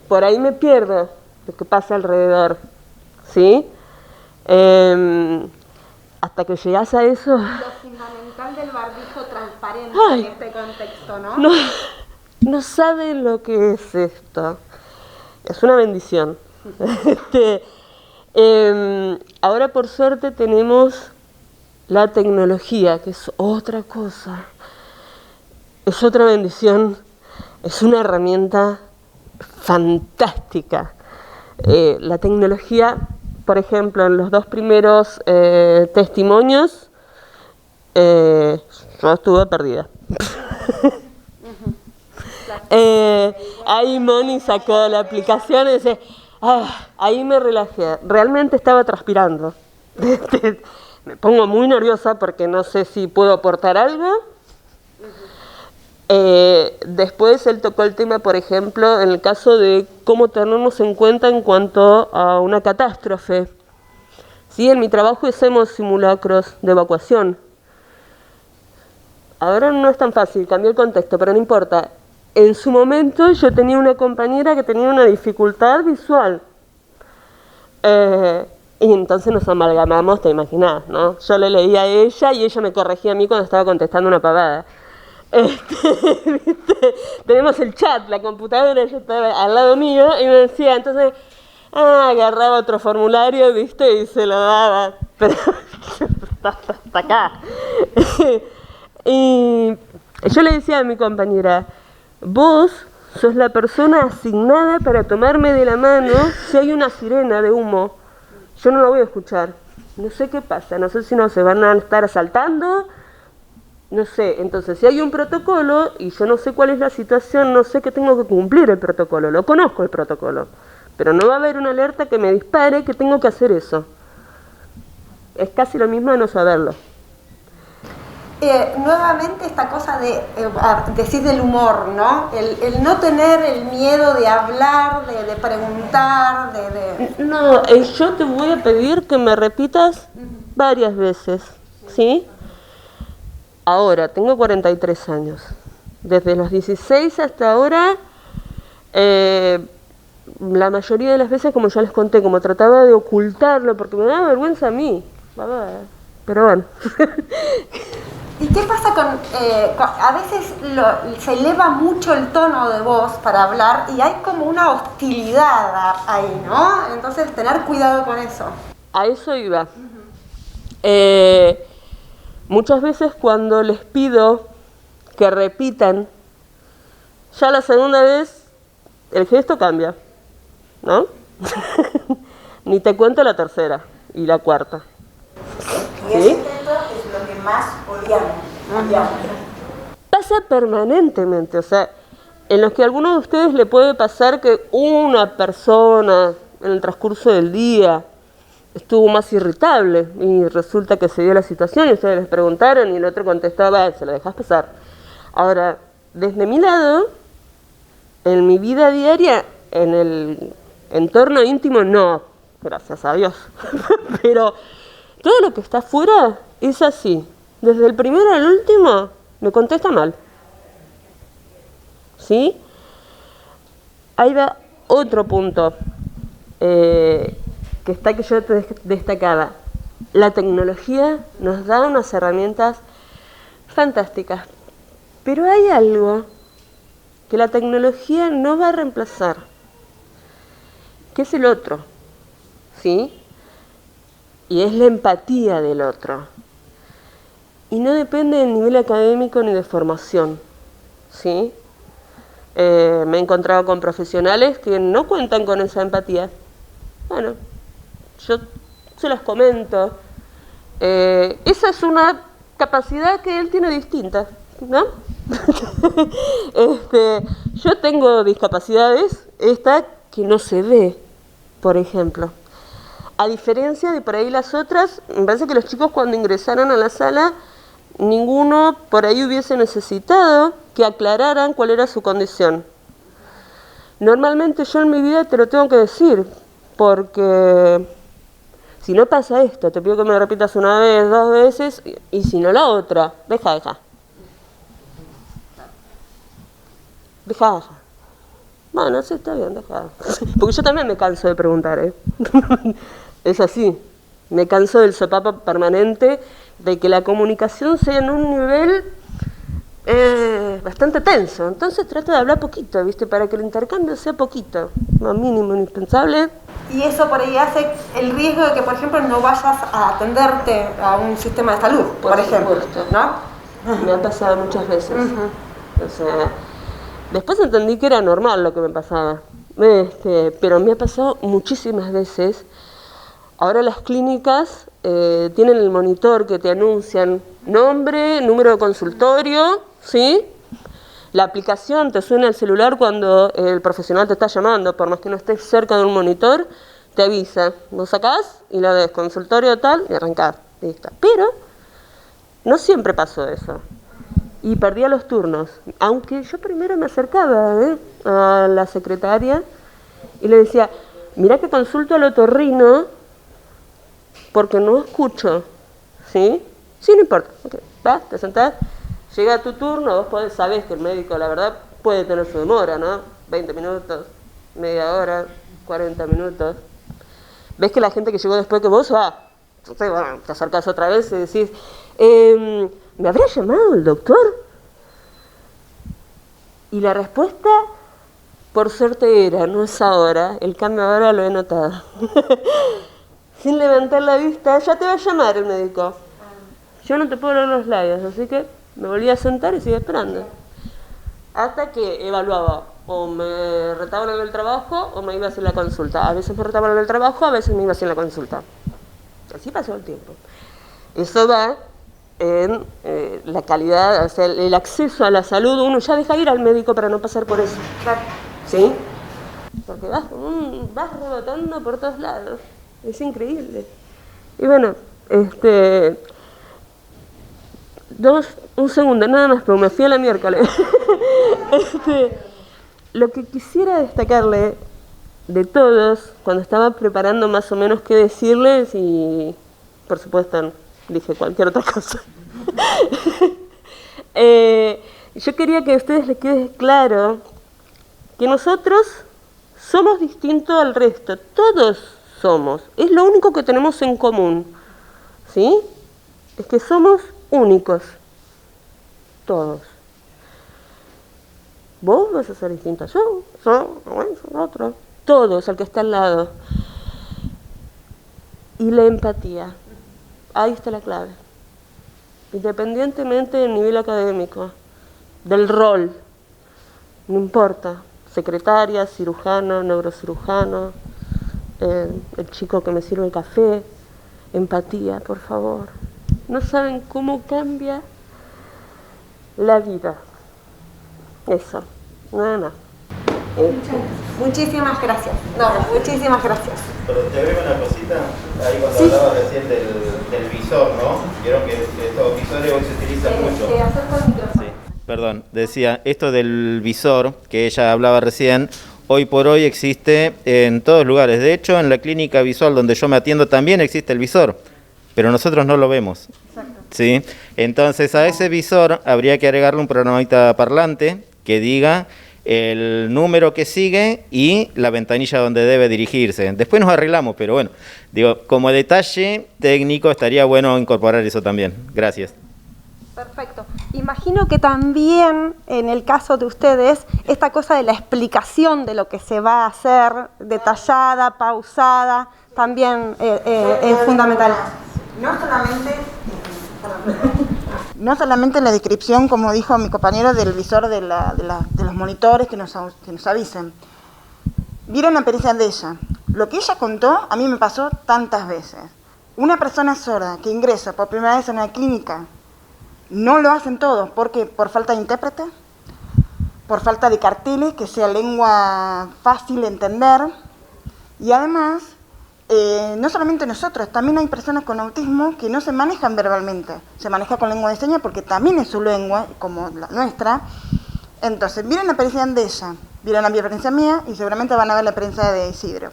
Por ahí me pierdo lo que pasa alrededor. ¿Sí? Hasta que llegas a eso... Lo fundamental del barbijo transparente en este contexto, ¿no? No saben lo que es esto. Es una bendición. Ahora, por suerte, tenemos la tecnología, que es otra cosa. Es otra bendición. Es una herramienta fantástica. La tecnología, por ejemplo, en los 2 primeros testimonios, yo estuve perdida. Ahí Moni sacó la aplicación y dice, ahí me relajé. Realmente estaba transpirando. Me pongo muy nerviosa porque no sé si puedo aportar algo. Después él tocó el tema, por ejemplo, en el caso de cómo tenernos en cuenta en cuanto a una catástrofe. ¿Sí? En mi trabajo hacemos simulacros de evacuación. Ahora no es tan fácil, cambió el contexto, pero no importa. En su momento yo tenía una compañera que tenía una dificultad visual. Y entonces nos amalgamamos, te imaginás, ¿no? Yo le leía a ella y ella me corregía a mí cuando estaba contestando una pavada. ¿Viste? Tenemos el chat, la computadora, ella estaba al lado mío y me decía, entonces, agarraba otro formulario, ¿viste? Y se lo daba. Pero hasta acá. Y yo le decía a mi compañera, vos sos la persona asignada para tomarme de la mano si hay una sirena de humo. Yo no la voy a escuchar. No sé qué pasa, no sé si no se van a estar asaltando, no sé. Entonces, si hay un protocolo y yo no sé cuál es la situación, no sé que tengo que cumplir el protocolo. Lo conozco el protocolo, pero no va a haber una alerta que me dispare que tengo que hacer eso. Es casi lo mismo de no saberlo. Nuevamente esta cosa de decir del humor, ¿no? El no tener el miedo de hablar, de preguntar, No, yo te voy a pedir que me repitas varias veces, ¿sí? Ahora, tengo 43 años. Desde los 16 hasta ahora, la mayoría de las veces, como ya les conté, como trataba de ocultarlo, porque me daba vergüenza a mí. Pero bueno. ¿Y qué pasa con a veces se eleva mucho el tono de voz para hablar y hay como una hostilidad ahí, ¿no? Entonces, tener cuidado con eso. A eso iba. Muchas veces cuando les pido que repitan, ya la segunda vez el gesto cambia, ¿no? Ni te cuento la tercera y la cuarta. Y ese intento es lo que más odiamos. Pasa permanentemente, o sea, en los que a alguno de ustedes le puede pasar que una persona en el transcurso del día estuvo más irritable y resulta que se dio la situación y ustedes les preguntaron y el otro contestaba, se lo dejas pasar. Ahora, desde mi lado, en mi vida diaria, en el entorno íntimo, no, gracias a Dios, pero todo lo que está afuera es así. Desde el primero al último me contesta mal. ¿Sí? Ahí va otro punto que yo destacaba. La tecnología nos da unas herramientas fantásticas, pero hay algo que la tecnología no va a reemplazar, que es el otro, ¿sí? Y es la empatía del otro. Y no depende del nivel académico ni de formación, ¿sí? Me he encontrado con profesionales que no cuentan con esa empatía. Bueno, yo se los comento. Esa es una capacidad que él tiene distinta, ¿no? Yo tengo discapacidades, esta que no se ve, por ejemplo. A diferencia de por ahí las otras, me parece que los chicos cuando ingresaron a la sala, ninguno por ahí hubiese necesitado que aclararan cuál era su condición. Normalmente yo en mi vida te lo tengo que decir, porque si no pasa esto, te pido que me repitas una vez, 2 veces, y si no la otra, deja. Bueno, sí, está bien, deja. Porque yo también me canso de preguntar, ¿eh? Es así. Me canso del sopapo permanente, de que la comunicación sea en un nivel bastante tenso. Entonces trato de hablar poquito, ¿viste? Para que el intercambio sea poquito, lo mínimo, indispensable. Y eso por ahí hace el riesgo de que, por ejemplo, no vayas a atenderte a un sistema de salud, por ejemplo, ¿no? Me ha pasado muchas veces. O sea, después entendí que era normal lo que me pasaba, pero me ha pasado muchísimas veces. Ahora las clínicas tienen el monitor que te anuncian nombre, número de consultorio, ¿sí? La aplicación te suena al celular cuando el profesional te está llamando, por más que no estés cerca de un monitor, te avisa. Lo sacás y lo ves, consultorio tal, y arrancás, listo. Pero no siempre pasó eso. Y perdía los turnos, aunque yo primero me acercaba a la secretaria y le decía, mirá que consulto al otorrino porque no escucho, ¿sí? Sí, no importa, okay. ¿Va? Te sentás, llega tu turno, vos sabés que el médico, la verdad, puede tener su demora, ¿no? 20 minutos, media hora, 40 minutos. Ves que la gente que llegó después que vos va, entonces, bueno, te acercás otra vez y decís, ¿me habría llamado el doctor? Y la respuesta, por suerte era, no es ahora, el cambio ahora lo he notado. Sin levantar la vista, ya te va a llamar el médico. yo no te puedo leer los labios, así que me volví a sentar y seguí esperando. Hasta que evaluaba, o me retaban en el trabajo o me iba a hacer la consulta. A veces me retaban en el trabajo, a veces me iba a hacer la consulta. Así pasó el tiempo. Eso va en la calidad, o sea, el acceso a la salud. Uno ya deja ir al médico para no pasar por eso. ¿Sí? Porque vas rebotando por todos lados. Es increíble. Y bueno, un segundo, nada más, pero me fui a la miércoles. Lo que quisiera destacarle de todos, cuando estaba preparando más o menos qué decirles, y por supuesto dije cualquier otra cosa. Yo quería que a ustedes les quede claro que nosotros somos distintos al resto, todos somos, es lo único que tenemos en común, ¿sí? Es que somos únicos, todos. Vos vas a ser distinta, yo, otro, todos, el que está al lado. Y la empatía, ahí está la clave. Independientemente del nivel académico, del rol, no importa, secretaria, cirujano, neurocirujano, el chico que me sirve el café, empatía, por favor. No saben cómo cambia la vida. Eso, nada más. Muchísimas gracias. No, muchísimas gracias. Pero te agrego una cosita, ahí cuando hablabas recién del visor, ¿no? Quiero que estos visores hoy se utilizan mucho. Sí, perdón, decía, esto del visor, que ella hablaba recién, hoy por hoy existe en todos lugares. De hecho, en la clínica visual donde yo me atiendo también existe el visor, pero nosotros no lo vemos. Exacto. ¿Sí? Entonces a ese visor habría que agregarle un programita parlante que diga el número que sigue y la ventanilla donde debe dirigirse. Después nos arreglamos, pero bueno, digo, como detalle técnico estaría bueno incorporar eso también. Gracias. Perfecto. Imagino que también en el caso de ustedes, esta cosa de la explicación de lo que se va a hacer, detallada, pausada, también es fundamental. No solamente la descripción, como dijo mi compañero, del visor de los monitores que nos avisen. Vieron la experiencia de ella. Lo que ella contó, a mí me pasó tantas veces. Una persona sorda que ingresa por primera vez en una clínica, no lo hacen todos. ¿Por qué? Por falta de intérprete, por falta de carteles, que sea lengua fácil de entender. Y además, no solamente nosotros, también hay personas con autismo que no se manejan verbalmente, se maneja con lengua de señas porque también es su lengua, como la nuestra. Entonces, vieron la experiencia de ella, vieron la experiencia mía y seguramente van a ver la experiencia de Isidro.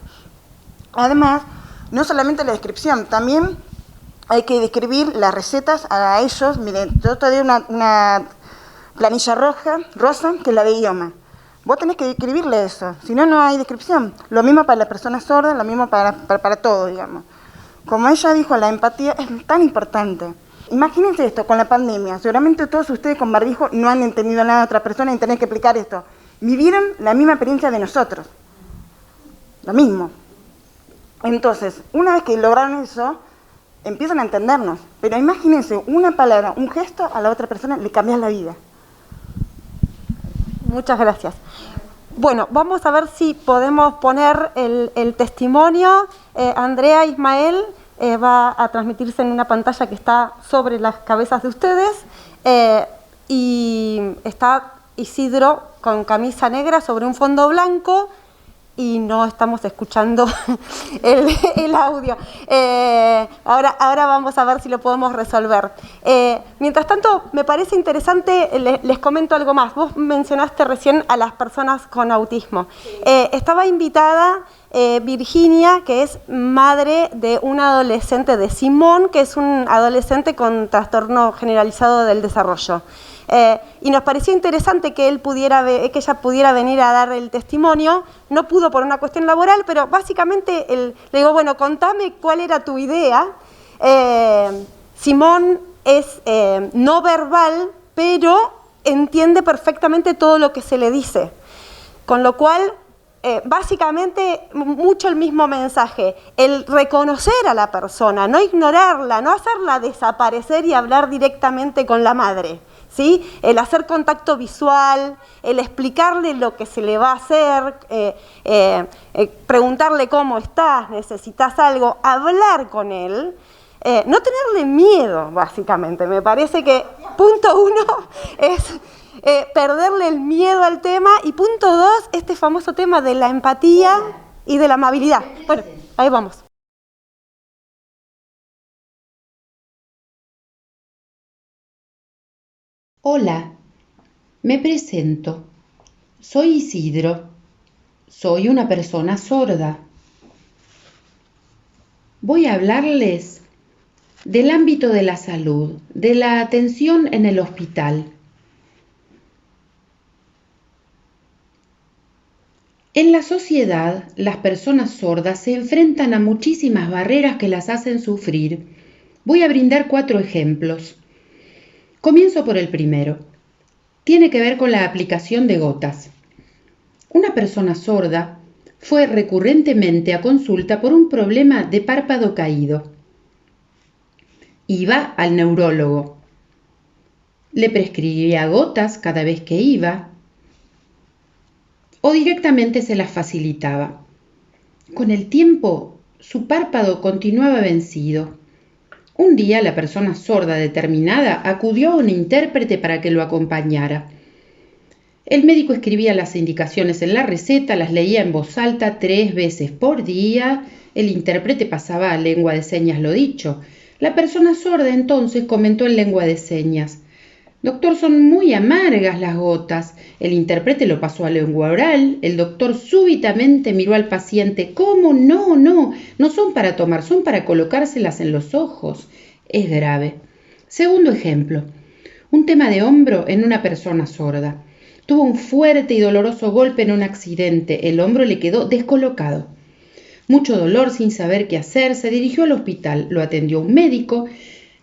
Además, no solamente la descripción, también hay que describir las recetas a ellos. Miren, yo te doy una planilla rosa, que es la de idioma. Vos tenés que escribirle eso, si no, no hay descripción. Lo mismo para la persona sorda, lo mismo para todo, digamos. Como ella dijo, la empatía es tan importante. Imagínense esto con la pandemia. Seguramente todos ustedes con barbijo no han entendido nada de otra persona y tenés que explicar esto. Vivieron la misma experiencia de nosotros. Lo mismo. Entonces, una vez que lograron eso, empiezan a entendernos. Pero imagínense, una palabra, un gesto a la otra persona le cambia la vida. Muchas gracias. Bueno, vamos a ver si podemos poner el testimonio. Andrea Ismael va a transmitirse en una pantalla que está sobre las cabezas de ustedes. Y está Isidro con camisa negra sobre un fondo blanco y no estamos escuchando el audio. Ahora vamos a ver si lo podemos resolver. Mientras tanto, me parece interesante, les comento algo más. Vos mencionaste recién a las personas con autismo. Estaba invitada Virginia, que es madre de un adolescente, de Simón, que es un adolescente con trastorno generalizado del desarrollo. Y nos pareció interesante que ella pudiera venir a dar el testimonio. No pudo por una cuestión laboral, pero básicamente le digo, bueno, contame cuál era tu idea. Simón es no verbal, pero entiende perfectamente todo lo que se le dice. Con lo cual, básicamente mucho el mismo mensaje, el reconocer a la persona, no ignorarla, no hacerla desaparecer y hablar directamente con la madre, ¿sí? El hacer contacto visual, el explicarle lo que se le va a hacer, preguntarle cómo estás, necesitas algo, hablar con él, no tenerle miedo, básicamente. Me parece que punto 1 es perderle el miedo al tema, y punto 2, este famoso tema de la empatía y de la amabilidad. Bueno, ahí vamos. Hola, me presento. Soy Isidro. Soy una persona sorda. Voy a hablarles del ámbito de la salud, de la atención en el hospital. En la sociedad, las personas sordas se enfrentan a muchísimas barreras que las hacen sufrir. Voy a brindar 4 ejemplos. Comienzo por el primero. Tiene que ver con la aplicación de gotas. Una persona sorda fue recurrentemente a consulta por un problema de párpado caído. Iba al neurólogo. Le prescribía gotas cada vez que iba o directamente se las facilitaba. Con el tiempo, su párpado continuaba vencido. Un día la persona sorda determinada acudió a un intérprete para que lo acompañara. El médico escribía las indicaciones en la receta, las leía en voz alta 3 veces por día. El intérprete pasaba a lengua de señas lo dicho. La persona sorda entonces comentó en lengua de señas: «Doctor, son muy amargas las gotas». El intérprete lo pasó a lengua oral. El doctor súbitamente miró al paciente. «¿Cómo? No son para tomar, son para colocárselas en los ojos. Es grave». Segundo ejemplo. Un tema de hombro en una persona sorda. Tuvo un fuerte y doloroso golpe en un accidente. El hombro le quedó descolocado. Mucho dolor, sin saber qué hacer, se dirigió al hospital. Lo atendió un médico.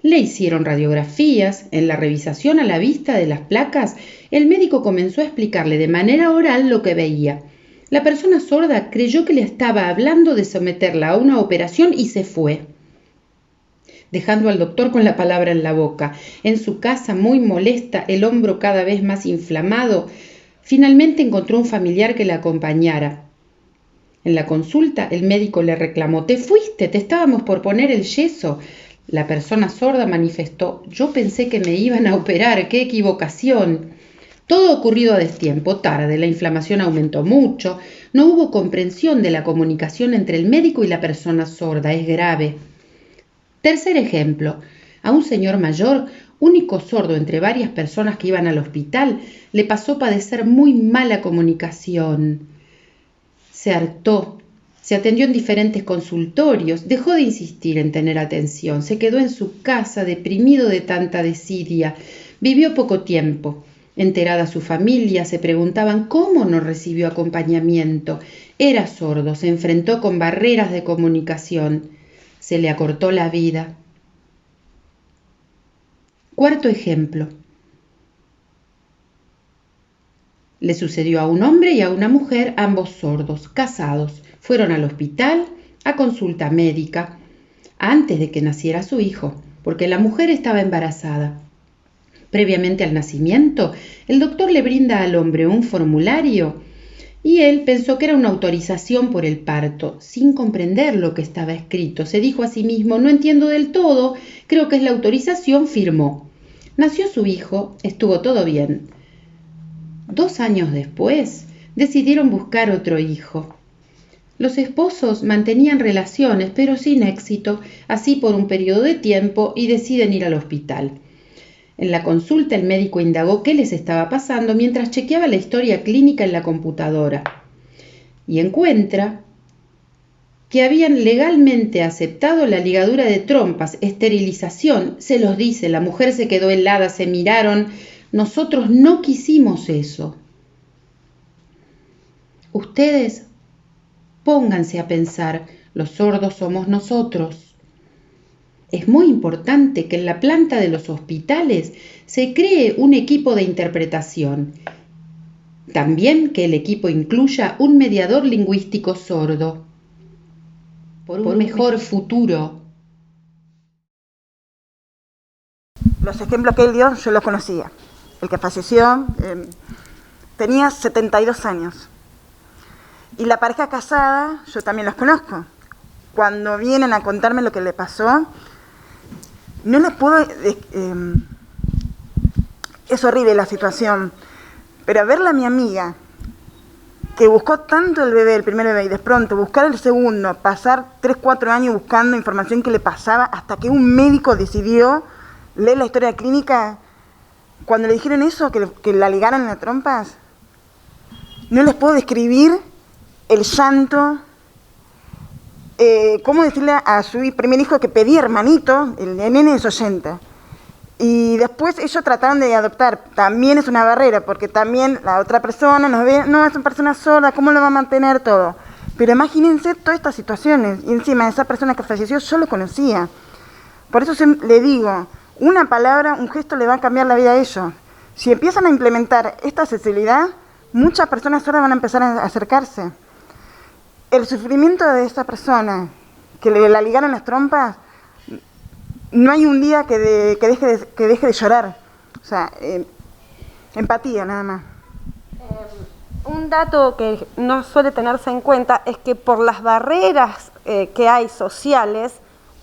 Le hicieron radiografías. En la revisación a la vista de las placas, el médico comenzó a explicarle de manera oral lo que veía. La persona sorda creyó que le estaba hablando de someterla a una operación y se fue, dejando al doctor con la palabra en la boca. En su casa, muy molesta, el hombro cada vez más inflamado, finalmente encontró un familiar que la acompañara. En la consulta, el médico le reclamó: «Te fuiste, te estábamos por poner el yeso». La persona sorda manifestó: «Yo pensé que me iban a operar, qué equivocación». Todo ocurrido a destiempo, tarde, la inflamación aumentó mucho, no hubo comprensión de la comunicación entre el médico y la persona sorda, es grave. Tercer ejemplo, a un señor mayor, único sordo entre varias personas que iban al hospital, le pasó padecer muy mala comunicación. Se hartó, se atendió en diferentes consultorios, dejó de insistir en tener atención, se quedó en su casa deprimido de tanta desidia, vivió poco tiempo. Enterada su familia, se preguntaban cómo no recibió acompañamiento. Era sordo, se enfrentó con barreras de comunicación. Se le acortó la vida. Cuarto ejemplo. Le sucedió a un hombre y a una mujer, ambos sordos, casados. Fueron al hospital a consulta médica antes de que naciera su hijo, porque la mujer estaba embarazada. Previamente al nacimiento, el doctor le brinda al hombre un formulario y él pensó que era una autorización por el parto, sin comprender lo que estaba escrito. Se dijo a sí mismo: «No entiendo del todo, creo que es la autorización», firmó. Nació su hijo, estuvo todo bien. 2 años después, decidieron buscar otro hijo. Los esposos mantenían relaciones, pero sin éxito, así por un periodo de tiempo, y deciden ir al hospital. En la consulta, el médico indagó qué les estaba pasando mientras chequeaba la historia clínica en la computadora y encuentra que habían legalmente aceptado la ligadura de trompas, esterilización. Se los dice, la mujer se quedó helada, se miraron. Nosotros no quisimos eso. Ustedes pónganse a pensar, los sordos somos nosotros. Es muy importante que en la planta de los hospitales se cree un equipo de interpretación También que el equipo incluya un mediador lingüístico sordo. Por un mejor futuro. Los ejemplos que él dio yo los conocía. El que falleció tenía 72 años. Y la pareja casada, yo también los conozco. Cuando vienen a contarme lo que le pasó, no les puedo... es horrible la situación, pero verla a mi amiga, que buscó tanto el bebé, el primer bebé, y de pronto buscar el segundo, pasar 3, 4 años buscando información que le pasaba, hasta que un médico decidió leer la historia clínica, cuando le dijeron eso, que la ligaran en las trompas, no les puedo describir el llanto, cómo decirle a su primer hijo que pedía hermanito, el nene es 80. Y después ellos trataron de adoptar. También es una barrera, porque también la otra persona nos ve, no, es una persona sorda, ¿cómo lo va a mantener todo? Pero imagínense todas estas situaciones. Y encima esa persona que falleció yo lo conocía. Por eso le digo, una palabra, un gesto le va a cambiar la vida a ellos. Si empiezan a implementar esta accesibilidad, muchas personas sordas van a empezar a acercarse. El sufrimiento de esa persona que la ligaron las trompas, no hay un día que deje de llorar. O sea, empatía nada más. Un dato que no suele tenerse en cuenta es que por las barreras que hay sociales,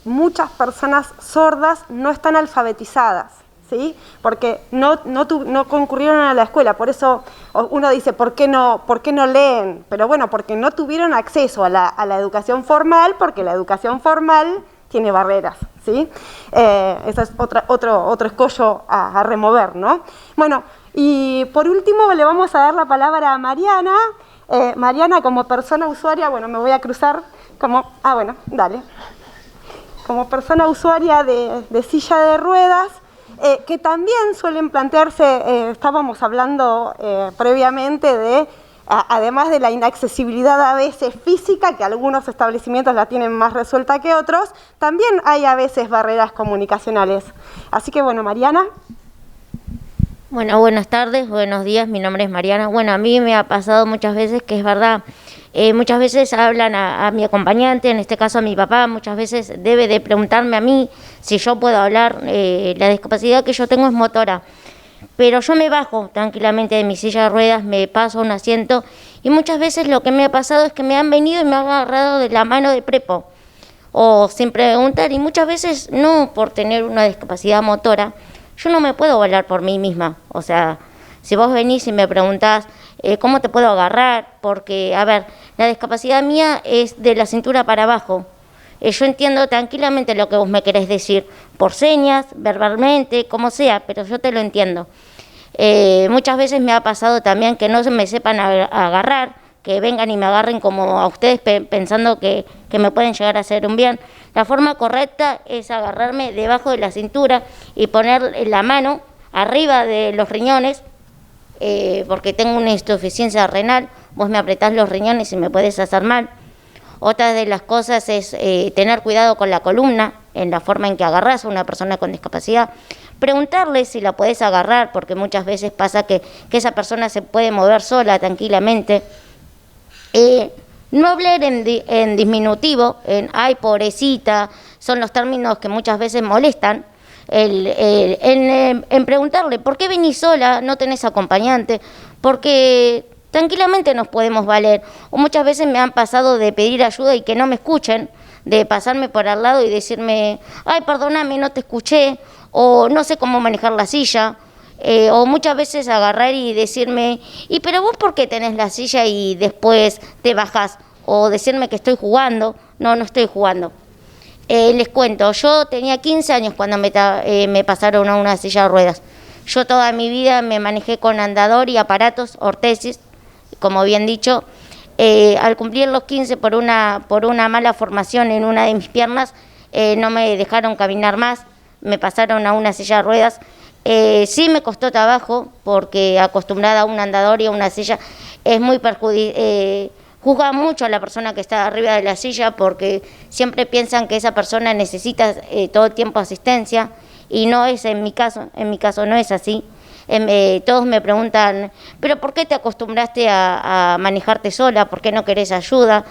muchas personas sordas no están alfabetizadas, ¿sí? Porque no concurrieron a la escuela. Por eso uno dice, ¿por qué no leen? Pero bueno, porque no tuvieron acceso a la educación formal, porque la educación formal tiene barreras, ¿sí? Ese es otro escollo a remover, ¿no? Bueno, y por último le vamos a dar la palabra a Mariana. Mariana, como persona usuaria, bueno, me voy a cruzar como... Ah, bueno, dale. Como persona usuaria de silla de ruedas, que también suelen plantearse, estábamos hablando previamente de... Además de la inaccesibilidad a veces física, que algunos establecimientos la tienen más resuelta que otros, también hay a veces barreras comunicacionales. Así que bueno, Mariana. Bueno, buenas tardes, buenos días, mi nombre es Mariana. Bueno, a mí me ha pasado muchas veces que es verdad, muchas veces hablan a mi acompañante, en este caso a mi papá, muchas veces debe de preguntarme a mí si yo puedo hablar. La discapacidad que yo tengo es motora. Pero yo me bajo tranquilamente de mi silla de ruedas, me paso a un asiento y muchas veces lo que me ha pasado es que me han venido y me han agarrado de la mano de prepo o sin preguntar, y muchas veces no por tener una discapacidad motora, yo no me puedo valer por mí misma. O sea, si vos venís y me preguntás ¿cómo te puedo agarrar? Porque, a ver, la discapacidad mía es de la cintura para abajo. Yo entiendo tranquilamente lo que vos me querés decir, por señas, verbalmente, como sea, pero yo te lo entiendo. Muchas veces me ha pasado también que no se me sepan agarrar, que vengan y me agarren como a ustedes pensando que me pueden llegar a hacer un bien. La forma correcta es agarrarme debajo de la cintura y poner la mano arriba de los riñones, porque tengo una insuficiencia renal, vos me apretás los riñones y me puedes hacer mal. Otra de las cosas es tener cuidado con la columna, en la forma en que agarrás a una persona con discapacidad. Preguntarle si la podés agarrar, porque muchas veces pasa que esa persona se puede mover sola tranquilamente. No hablar en diminutivo, en ay, pobrecita, son los términos que muchas veces molestan. En preguntarle, ¿por qué venís sola? ¿No tenés acompañante? Porque tranquilamente nos podemos valer. O muchas veces me han pasado de pedir ayuda y que no me escuchen, de pasarme por al lado y decirme, ay, perdóname, no te escuché, o no sé cómo manejar la silla, o muchas veces agarrar y decirme, ¿y pero vos por qué tenés la silla y después te bajás? O decirme que estoy jugando. No estoy jugando. Les cuento, yo tenía 15 años cuando me pasaron a una silla de ruedas. Yo toda mi vida me manejé con andador y aparatos, ortesis, como bien dicho. Al cumplir los 15 por una mala formación en una de mis piernas, no me dejaron caminar más, me pasaron a una silla de ruedas. Sí me costó trabajo, porque acostumbrada a un andador y a una silla es muy juzga mucho a la persona que está arriba de la silla, porque siempre piensan que esa persona necesita todo el tiempo asistencia, y no es en mi caso no es así. Todos me preguntan, ¿pero por qué te acostumbraste a manejarte sola? ¿Por qué no querés ayuda?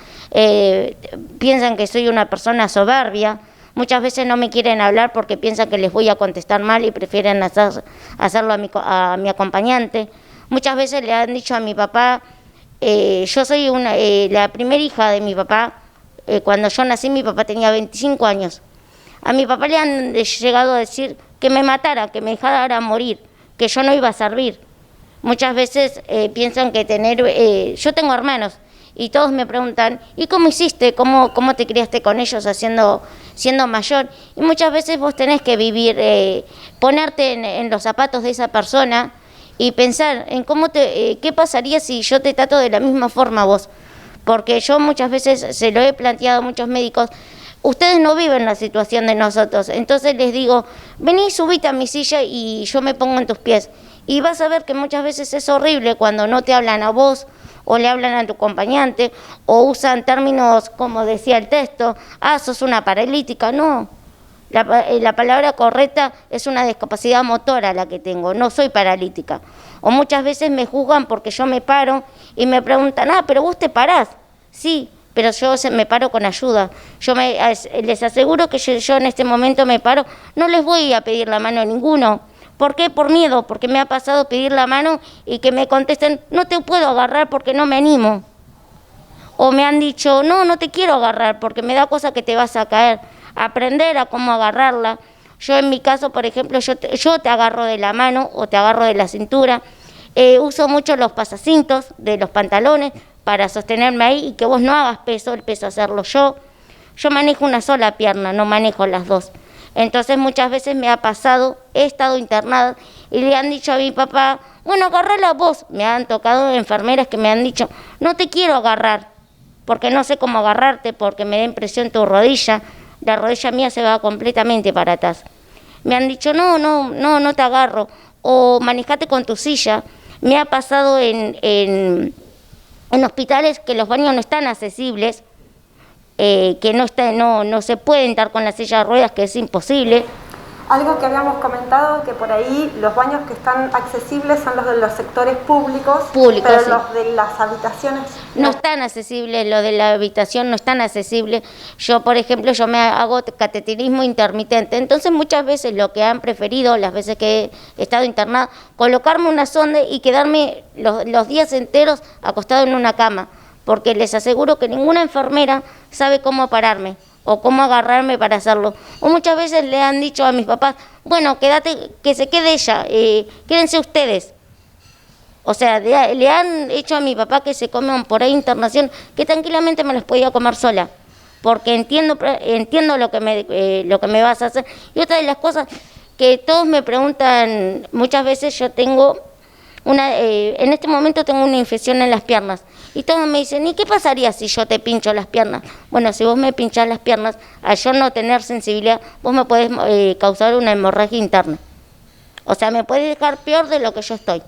Piensan que soy una persona soberbia. Muchas veces no me quieren hablar porque piensan que les voy a contestar mal y prefieren hacerlo a mi acompañante. Muchas veces le han dicho a mi papá, yo soy la primera hija de mi papá. Cuando yo nací, mi papá tenía 25 años. A mi papá le han llegado a decir que me matara, que me dejara morir, que yo no iba a servir. Muchas veces piensan que yo tengo hermanos y todos me preguntan, ¿y cómo hiciste? ¿Cómo te criaste con ellos siendo mayor? Y muchas veces vos tenés que vivir, ponerte en los zapatos de esa persona y pensar en qué pasaría si yo te trato de la misma forma a vos. Porque yo muchas veces se lo he planteado a muchos médicos, ustedes no viven la situación de nosotros, entonces les digo, vení, subite a mi silla y yo me pongo en tus pies. Y vas a ver que muchas veces es horrible cuando no te hablan a vos, o le hablan a tu acompañante, o usan términos como decía el texto, sos una paralítica. No, la palabra correcta es una discapacidad motora la que tengo, no soy paralítica. O muchas veces me juzgan porque yo me paro y me preguntan, pero vos te parás. Sí, pero yo me paro con ayuda. Les aseguro que yo en este momento me paro, no les voy a pedir la mano a ninguno. ¿Por qué? Por miedo, porque me ha pasado pedir la mano y que me contesten, no te puedo agarrar porque no me animo. O me han dicho, no te quiero agarrar porque me da cosa que te vas a caer. Aprender a cómo agarrarla. Yo en mi caso, por ejemplo, yo te agarro de la mano o te agarro de la cintura. Uso mucho los pasacintos de los pantalones para sostenerme ahí y que vos no hagas el peso hacerlo yo. Yo manejo una sola pierna, no manejo las dos. Entonces muchas veces me ha pasado, he estado internada y le han dicho a mi papá, bueno, agárrala vos. Me han tocado enfermeras que me han dicho, no te quiero agarrar, porque no sé cómo agarrarte, porque me da impresión tu rodilla, la rodilla mía se va completamente para atrás. Me han dicho, no te agarro, o manejate con tu silla. Me ha pasado en hospitales que los baños no están accesibles, que no se puede entrar con la silla de ruedas, que es imposible. Algo que habíamos comentado, que por ahí los baños que están accesibles son los de los sectores públicos, pero sí. Los de las habitaciones no están accesibles, los de la habitación no están accesibles. Yo, por ejemplo, me hago cateterismo intermitente, entonces muchas veces lo que han preferido, las veces que he estado internada, colocarme una sonda y quedarme los días enteros acostado en una cama, porque les aseguro que ninguna enfermera sabe cómo pararme o cómo agarrarme para hacerlo. O muchas veces le han dicho a mis papás, bueno, quédate, que se quede ella, quédense ustedes. O sea, le han hecho a mi papá que se coman por ahí internación, que tranquilamente me los podía comer sola, porque entiendo lo que me vas a hacer. Y otra de las cosas que todos me preguntan, muchas veces yo tengo en este momento tengo una infección en las piernas. Y todos me dicen, ¿y qué pasaría si yo te pincho las piernas? Bueno, si vos me pinchás las piernas, al yo no tener sensibilidad, vos me podés causar una hemorragia interna. O sea, me podés dejar peor de lo que yo estoy.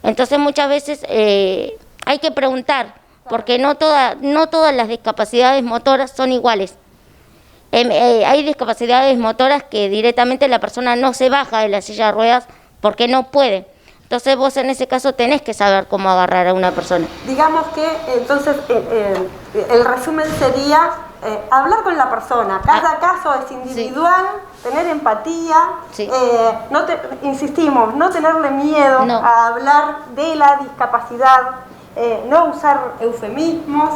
Entonces muchas veces hay que preguntar, porque no todas las discapacidades motoras son iguales. Hay discapacidades motoras que directamente la persona no se baja de la silla de ruedas porque no puede. Entonces vos en ese caso tenés que saber cómo agarrar a una persona. Digamos que entonces el resumen sería hablar con la persona. Cada caso es individual, sí. Tener empatía, sí. Insistimos, no tenerle miedo a hablar de la discapacidad, no usar eufemismos.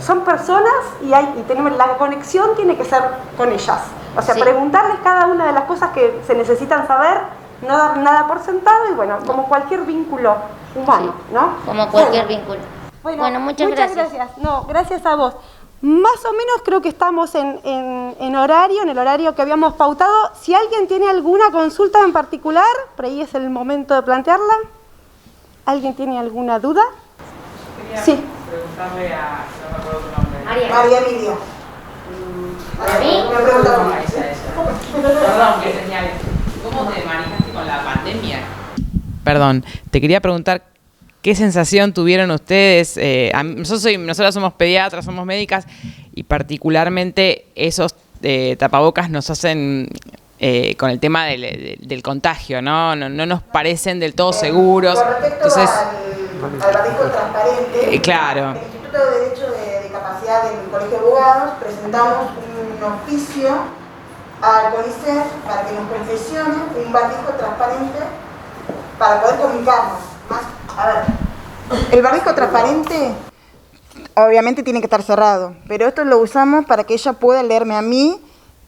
Son personas y tenemos la conexión tiene que ser con ellas. O sea, sí. Preguntarles cada una de las cosas que se necesitan saber. No dar nada por sentado y bueno, como cualquier vínculo humano, sí, ¿no? Como cualquier vínculo. Bueno, muchas gracias. No, gracias a vos. Más o menos creo que estamos en horario, en el horario que habíamos pautado. Si alguien tiene alguna consulta en particular, por ahí es el momento de plantearla. ¿Alguien tiene alguna duda? Quería sí. Preguntarle a... no me acuerdo tu nombre. María Emilia. ¿A mí? Una pregunta. Perdón, que señale. ¿Cómo te manejaste con la pandemia? Perdón, te quería preguntar qué sensación tuvieron ustedes. Nosotras somos pediatras, somos médicas y particularmente esos tapabocas nos hacen con el tema del contagio, ¿no? No nos parecen del todo seguros. Con respecto Entonces, al barbijo transparente, claro. el Instituto de Derecho de Discapacidad del Colegio de Abogados presentamos un oficio al CONICET para que nos confeccione un barbijo transparente para poder comunicarnos. A ver, el barbijo transparente obviamente tiene que estar cerrado, pero esto lo usamos para que ella pueda leerme a mí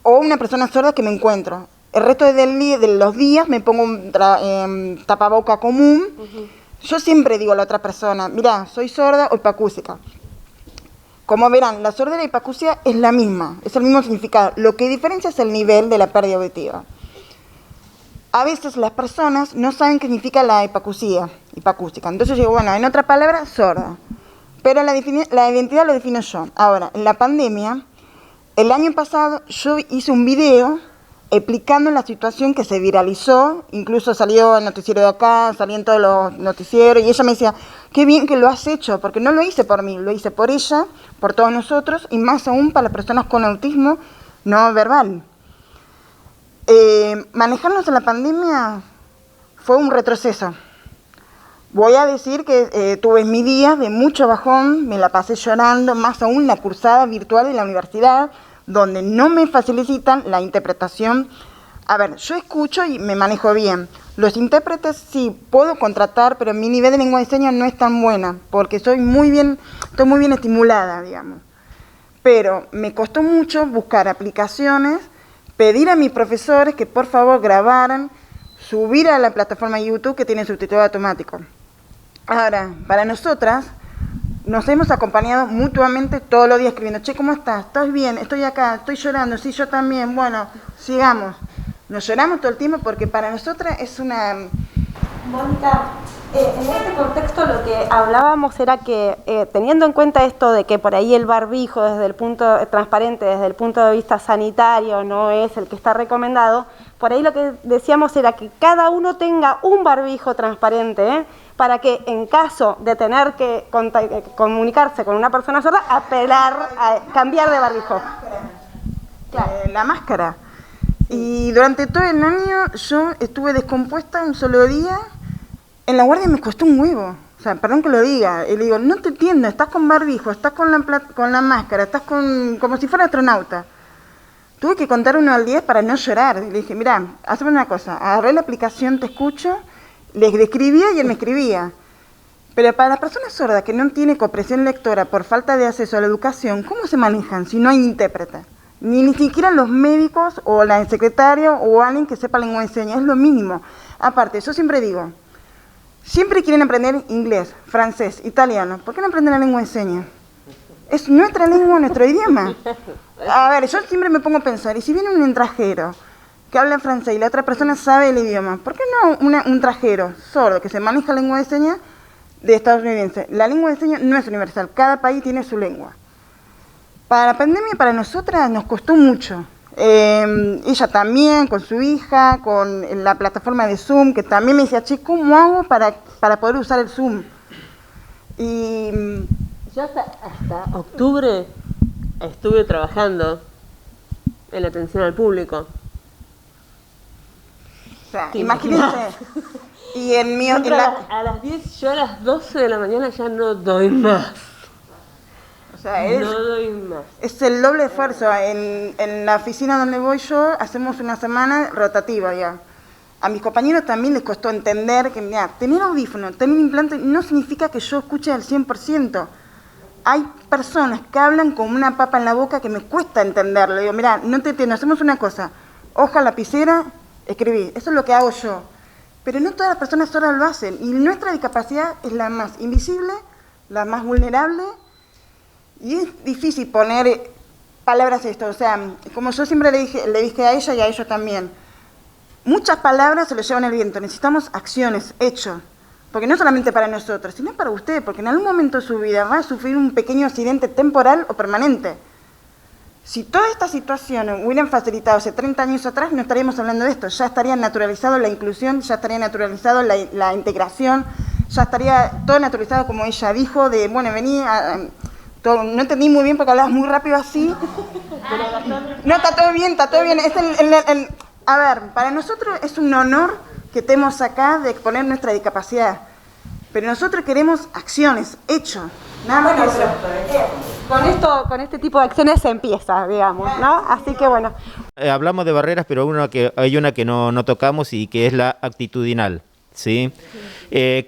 o una persona sorda que me encuentro. El resto de los días me pongo un tapaboca común. Yo siempre digo a la otra persona, mira, soy sorda o hipoacúsica. Como verán, la sordera y hipoacusia es la misma, es el mismo significado. Lo que diferencia es el nivel de la pérdida auditiva. A veces las personas no saben qué significa la hipoacúsica. Entonces digo, bueno, en otra palabra, sorda. Pero la identidad lo defino yo. Ahora, en la pandemia, el año pasado yo hice un video explicando la situación que se viralizó, incluso salió el noticiero de acá, salió en todos los noticieros, y ella me decía, qué bien que lo has hecho, porque no lo hice por mí, lo hice por ella, por todos nosotros, y más aún para las personas con autismo no verbal. Manejarnos en la pandemia fue un retroceso. Voy a decir que tuve mis días de mucho bajón, me la pasé llorando, más aún la cursada virtual de la universidad, donde no me facilitan la interpretación. A ver, yo escucho y me manejo bien. Los intérpretes sí puedo contratar, pero mi nivel de lengua de señas no es tan buena, porque estoy muy bien estimulada, digamos. Pero me costó mucho buscar aplicaciones, pedir a mis profesores que por favor grabaran, subir a la plataforma de YouTube que tiene subtitulado automático. Ahora, para nosotras, nos hemos acompañado mutuamente todos los días escribiendo, che, ¿cómo estás? ¿Estás bien? Estoy acá, estoy llorando, sí, yo también, bueno, sigamos. Nos lloramos todo el tiempo porque para nosotras es una... Mónica, en este contexto lo que hablábamos era que teniendo en cuenta esto de que por ahí el barbijo desde el punto transparente, desde el punto de vista sanitario no es el que está recomendado, por ahí lo que decíamos era que cada uno tenga un barbijo transparente, para que en caso de tener que comunicarse con una persona sorda, apelar a cambiar de barbijo. La máscara. Y durante todo el año yo estuve descompuesta un solo día. En la guardia me costó un huevo. O sea, perdón que lo diga. Y le digo, no te entiendo, estás con barbijo, estás con la máscara, estás como si fuera astronauta. Tuve que contar 1 al 10 para no llorar. Y le dije, mira, hazme una cosa, agarré la aplicación Te Escucho, le escribía y él me escribía. Pero para las personas sordas que no tienen comprensión lectora por falta de acceso a la educación, ¿cómo se manejan si no hay intérprete? Ni siquiera los médicos o la secretaria o alguien que sepa lengua de señas, es lo mínimo. Aparte, yo siempre digo, siempre quieren aprender inglés, francés, italiano, ¿por qué no aprenden la lengua de señas? Es nuestra lengua, nuestro idioma. A ver, yo siempre me pongo a pensar, y si viene un extranjero que habla francés y la otra persona sabe el idioma, ¿por qué no un trajero sordo que se maneja la lengua de señas de estadounidense? La lengua de señas no es universal, cada país tiene su lengua. Para la pandemia, para nosotras, nos costó mucho. Ella también, con su hija, con la plataforma de Zoom, que también me decía, che, ¿cómo hago para poder usar el Zoom? Y yo hasta octubre estuve trabajando en la atención al público. O sea, imagínense. Y el mío... A las 10, yo a las 12 de la mañana ya no doy más. O sea, no doy más. Es el doble esfuerzo. En la oficina donde voy yo, hacemos una semana rotativa ya. A mis compañeros también les costó entender que, mira, tener audífono, tener implante, no significa que yo escuche al 100%. Hay personas que hablan con una papa en la boca que me cuesta entenderlo. Digo, mira, no te entiendo, hacemos una cosa, hoja, lapicera, escribí. Eso es lo que hago yo. Pero no todas las personas sordas lo hacen. Y nuestra discapacidad es la más invisible, la más vulnerable. Y es difícil poner palabras a esto. O sea, como yo siempre le dije a ella y a ellos también, muchas palabras se lo llevan el viento. Necesitamos acciones, hechos. Porque no solamente para nosotros, sino para usted, porque en algún momento de su vida va a sufrir un pequeño accidente temporal o permanente. Si todas estas situaciones hubieran facilitado hace 30 años atrás, no estaríamos hablando de esto. Ya estaría naturalizado la inclusión, ya estaría naturalizado la integración, ya estaría todo naturalizado, como ella dijo, de, bueno, vení, no entendí muy bien porque hablabas muy rápido así. No, está todo bien, está todo bien. Es A ver, para nosotros es un honor que estemos acá de exponer nuestra discapacidad, pero nosotros queremos acciones, hechos, nada más que eso. Con este tipo de acciones se empieza, digamos, ¿no? Así que bueno. Hablamos de barreras, pero hay una que no tocamos y que es la actitudinal, ¿sí?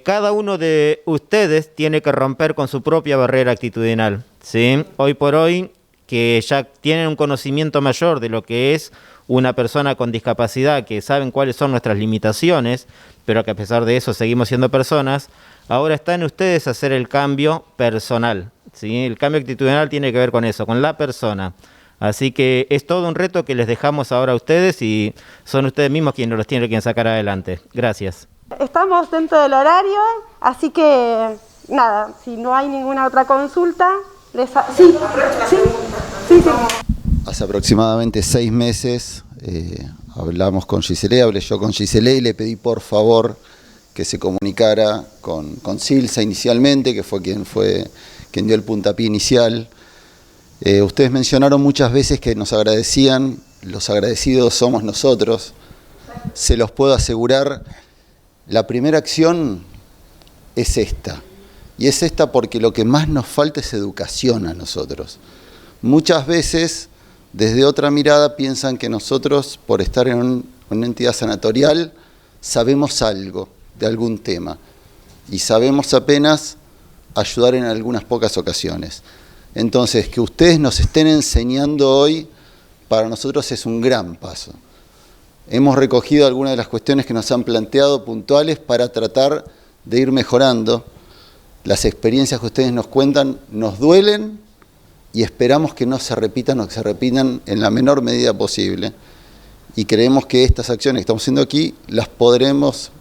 Cada uno de ustedes tiene que romper con su propia barrera actitudinal, ¿sí? Hoy por hoy, que ya tienen un conocimiento mayor de lo que es una persona con discapacidad, que saben cuáles son nuestras limitaciones, pero que a pesar de eso seguimos siendo personas, ahora está en ustedes hacer el cambio personal, ¿sí? El cambio actitudinal tiene que ver con eso, con la persona. Así que es todo un reto que les dejamos ahora a ustedes y son ustedes mismos quienes los tienen que sacar adelante. Gracias. Estamos dentro del horario, así que nada, si no hay ninguna otra consulta, sí. Hace aproximadamente 6 meses hablamos con Gisele, hablé yo con Gisele y le pedí por favor que se comunicara con Silsa inicialmente, que fue quien dio el puntapié inicial. Ustedes mencionaron muchas veces que nos agradecían, los agradecidos somos nosotros. Se los puedo asegurar, la primera acción es esta. Y es esta porque lo que más nos falta es educación a nosotros. Muchas veces, desde otra mirada, piensan que nosotros, por estar en una entidad sanatorial, sabemos algo de algún tema. Y sabemos apenas ayudar en algunas pocas ocasiones. Entonces, que ustedes nos estén enseñando hoy, para nosotros es un gran paso. Hemos recogido algunas de las cuestiones que nos han planteado puntuales para tratar de ir mejorando. Las experiencias que ustedes nos cuentan nos duelen y esperamos que no se repitan o que se repitan en la menor medida posible. Y creemos que estas acciones que estamos haciendo aquí las podremos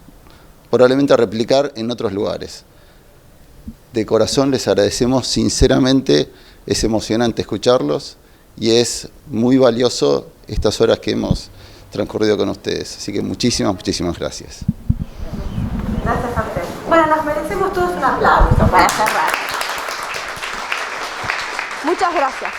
probablemente replicar en otros lugares. De corazón les agradecemos sinceramente, es emocionante escucharlos y es muy valioso estas horas que hemos transcurrido con ustedes. Así que muchísimas gracias. Gracias a ustedes. Bueno, nos merecemos todos un aplauso para cerrar. Muchas gracias.